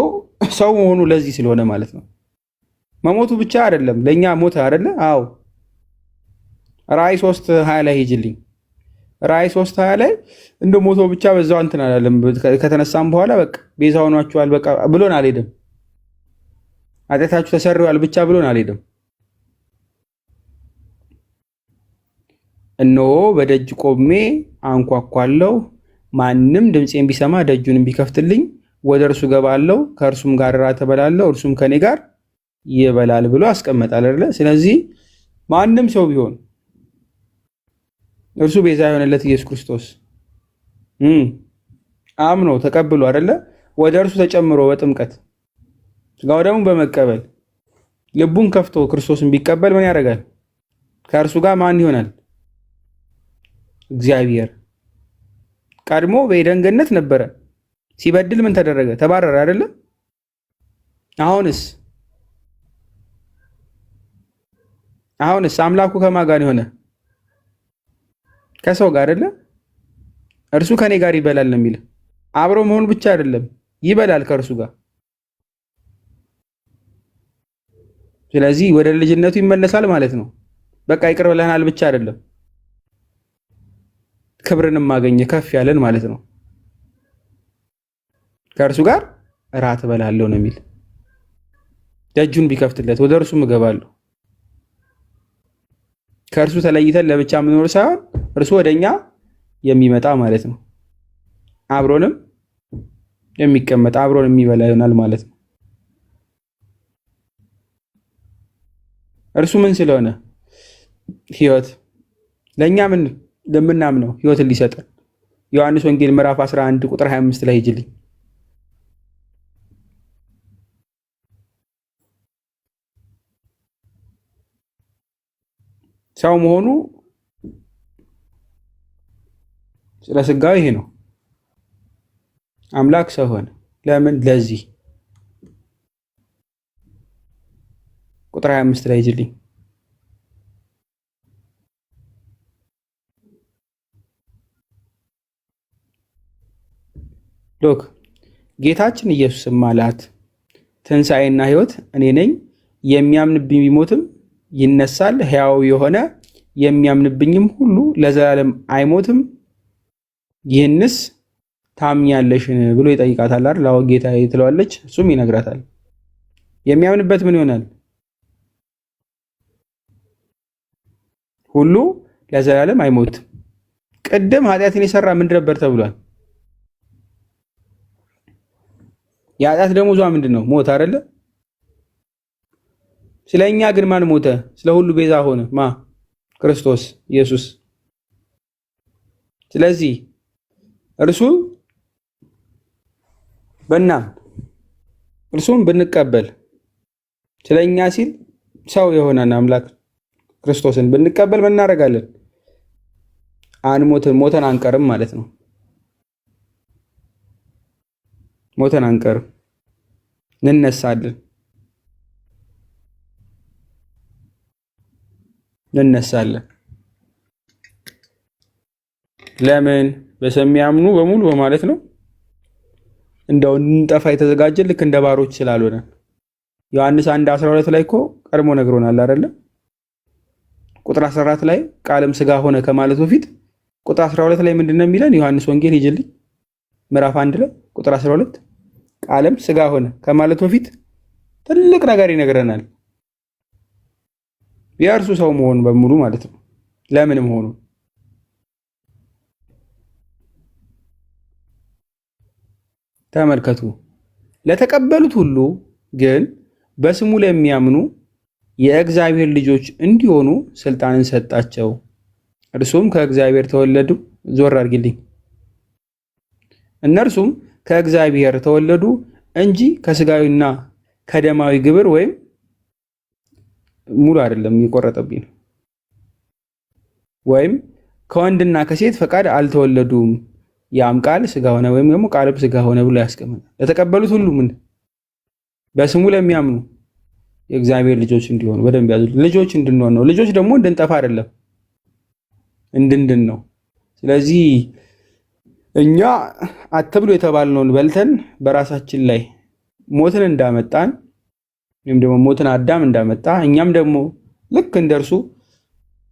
Speaker 1: ሰው መሆኑ ለዚህ ስለሆነ ማለት ነው። መሞቱ ብቻ አይደለም፣ ለእኛ ሞተ አይደለ? አዎ። ራእይ 3:20 ላይ ሂጅልኝ። ራእይ 3:20 ላይ እንደ ሞቶ ብቻ በዛው እንትን አላለም። ከተነሳም በኋላ በቃ ቤዛ ሆኗችኋል በቃ ብሎን አልሄድም። ኃጢአታችሁ ተሰርዋል ብቻ ብሎን አልሄድም። እነሆ በደጅ ቆሜ አንኳኳለሁ፣ ማንም ድምፄን ቢሰማ ደጁንም ቢከፍትልኝ ወደ እርሱ ገባለሁ፣ ከእርሱም ጋር እራት እበላለሁ፣ እርሱም ከኔ ጋር ይበላል ብሎ አስቀመጣል አይደለ? ስለዚህ ማንም ሰው ቢሆን እርሱ ቤዛ የሆነለት ኢየሱስ ክርስቶስ አምኖ ተቀብሎ አይደለ? ወደ እርሱ ተጨምሮ በጥምቀት ስጋው ደግሞ በመቀበል ልቡን ከፍቶ ክርስቶስን ቢቀበል ምን ያደርጋል? ከእርሱ ጋር ማን ይሆናል? እግዚአብሔር። ቀድሞ በኤደን ገነት ነበረ። ሲበድል ምን ተደረገ? ተባረረ አይደለ? አሁንስ አምላኩ ከማን ጋር የሆነ? ከሰው ጋር አይደለ? እርሱ ከኔ ጋር ይበላል ነው የሚል። አብሮ መሆኑ ብቻ አይደለም፣ ይበላል ከእርሱ ጋር። ስለዚህ ወደ ልጅነቱ ይመለሳል ማለት ነው። በቃ ይቅር ብለናል ብቻ አይደለም፣ ክብርንም ማገኘ ከፍ ያለን ማለት ነው። ከእርሱ ጋር እራት እበላለሁ ነው የሚል። ደጁን ቢከፍትለት ወደ እርሱም እገባለሁ። ከእርሱ ተለይተን ለብቻ የምኖር ሳይሆን እርሱ ወደኛ የሚመጣ ማለት ነው። አብሮንም የሚቀመጥ አብሮን የሚበላ ይሆናል ማለት ነው። እርሱ ምን ስለሆነ? ሕይወት። ለእኛ ምን ለምናምነው ሕይወትን ሊሰጠን። ዮሐንስ ወንጌል ምዕራፍ 11 ቁጥር 25 ላይ ሂጅልኝ። ሰው መሆኑ ስለ ስጋው ይሄ ነው። አምላክ ሰው ሆነ። ለምን? ለዚህ ቁጥር 25 ላይ ሂጅልኝ። ሎክ ጌታችን ኢየሱስም አላት፣ ትንሣኤና ሕይወት እኔ ነኝ፣ የሚያምንብኝ ቢሞትም ይነሳል፣ ሕያው የሆነ የሚያምንብኝም ሁሉ ለዘላለም አይሞትም። ይህንስ ታምኛለሽን ብሎ ይጠይቃታል አይደል? አዎ ጌታዬ ትለዋለች። እሱም ይነግራታል። የሚያምንበት ምን ይሆናል? ሁሉ ለዘላለም አይሞትም። ቅድም ኃጢአትን የሰራ ምንድን ነበር ተብሏል? የኃጢአት ደሞዟ ምንድን ነው? ሞት አይደለ? ስለኛ ግን ማን ሞተ? ስለ ሁሉ ቤዛ ሆነ። ማ? ክርስቶስ ኢየሱስ። ስለዚህ እርሱ እርሱን ብንቀበል ስለኛ ሲል ሰው የሆነን አምላክ ክርስቶስን ብንቀበል ምን እናደርጋለን? ሞተን አንቀርም ማለት ነው። ሞተን አንቀርም፣ እንነሳለን። ለምን? በሰሚያምኑ በሙሉ በማለት ነው። እንደው እንጠፋ የተዘጋጀ ልክ እንደ ባሮች ስላልሆነ ዮሐንስ 1:12 ላይ እኮ ቀድሞ ነግሮናል አይደለ? ቁጥር 14 ላይ ቃልም ስጋ ሆነ ከማለት በፊት ቁጥር 12 ላይ ምንድነው የሚለን? ዮሐንስ ወንጌል ሂጅልኝ ምዕራፍ 1 ላይ ቁጥር 12 ቃልም ስጋ ሆነ ከማለት በፊት ትልቅ ነገር ይነግረናል። የእርሱ ሰው መሆኑ በሙሉ ማለት ነው። ለምን መሆኑ ተመልከቱ። ለተቀበሉት ሁሉ ግን በስሙ ለሚያምኑ የእግዚአብሔር ልጆች እንዲሆኑ ስልጣንን ሰጣቸው። እርሱም ከእግዚአብሔር ተወለዱ። ዞር አድርግልኝ። እነርሱም ከእግዚአብሔር ተወለዱ እንጂ ከስጋዊና ከደማዊ ግብር ወይም ሙሉ አይደለም፣ እየቆረጠብኝ ነው። ወይም ከወንድና ከሴት ፈቃድ አልተወለዱም። ያም ቃል ስጋ ሆነ ወይም ደግሞ ቃልም ስጋ ሆነ ብሎ ያስቀምጣል። ለተቀበሉት ሁሉ ምን? በስሙ ለሚያምኑ የእግዚአብሔር ልጆች እንዲሆኑ። በደንብ ያዙ። ልጆች እንድንሆን ነው። ልጆች ደግሞ እንድንጠፋ አይደለም፣ እንድንድን ነው። ስለዚህ እኛ አትብሉ የተባልነውን በልተን በራሳችን ላይ ሞትን እንዳመጣን ወይም ደግሞ ሞትን አዳም እንዳመጣ እኛም ደግሞ ልክ እንደርሱ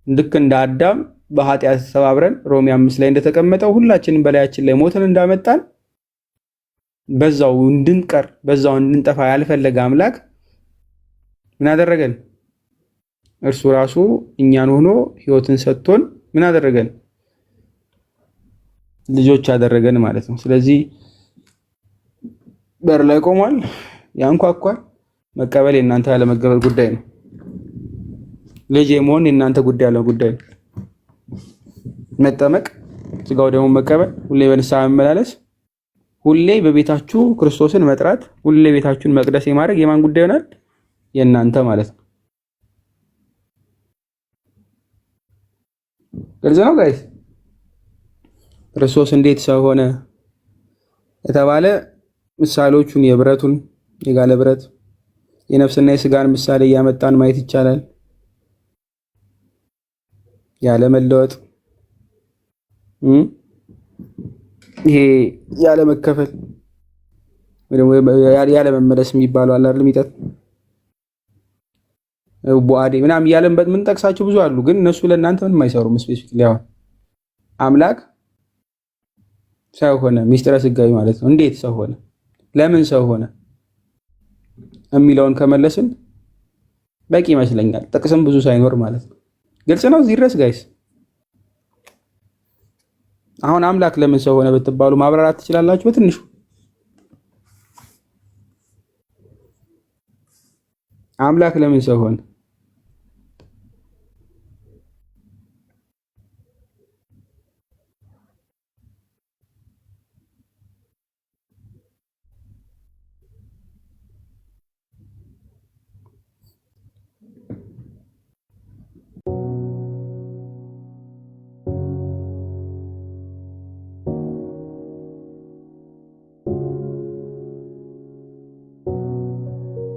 Speaker 1: ልክ እንደ አዳም በኃጢአት ተባብረን ሮሜ 5 ላይ እንደተቀመጠው ሁላችንም በላያችን ላይ ሞትን እንዳመጣን በዛው እንድንቀር በዛው እንድንጠፋ ያልፈለገ አምላክ ምን አደረገን? እርሱ ራሱ እኛን ሆኖ ህይወትን ሰጥቶን ምን አደረገን? ልጆች አደረገን ማለት ነው። ስለዚህ በር ላይ ቆሟል፣ ያንኳኳል። መቀበል የእናንተ ያለመቀበል ጉዳይ ነው። ልጅ የመሆን የእናንተ ጉዳይ ያለው ጉዳይ ነው። መጠመቅ፣ ስጋው ደግሞ መቀበል፣ ሁሌ በንስሐ መመላለስ፣ ሁሌ በቤታችሁ ክርስቶስን መጥራት፣ ሁሌ ቤታችሁን መቅደስ የማድረግ የማን ጉዳይ ይሆናል? የእናንተ ማለት ነው። ግልጽ ነው ጋይስ። ክርስቶስ እንዴት ሰው ሆነ የተባለ ምሳሌዎቹን የብረቱን የጋለ ብረት የነፍስና የስጋን ምሳሌ እያመጣን ማየት ይቻላል። ያለ መለወጥ ይሄ ያለ መከፈል ወይ ያለ መመለስ የሚባለው አለ አይደል? የሚጠጥ ቡአዴ ምናምን ያለን ምን ጠቅሳቸው ብዙ አሉ፣ ግን እነሱ ለእናንተ ምንም አይሰሩም። ስፔሲፊክ ያው አምላክ ሰው ሆነ ሚስጥረ ስጋዊ ማለት ነው። እንዴት ሰው ሆነ፣ ለምን ሰው ሆነ የሚለውን ከመለስን በቂ ይመስለኛል። ጥቅስም ብዙ ሳይኖር ማለት ነው። ግልጽ ነው እዚህ ድረስ ጋይስ። አሁን አምላክ ለምን ሰው ሆነ ብትባሉ ማብራራት ትችላላችሁ በትንሹ? አምላክ ለምን ሰው ሆነ?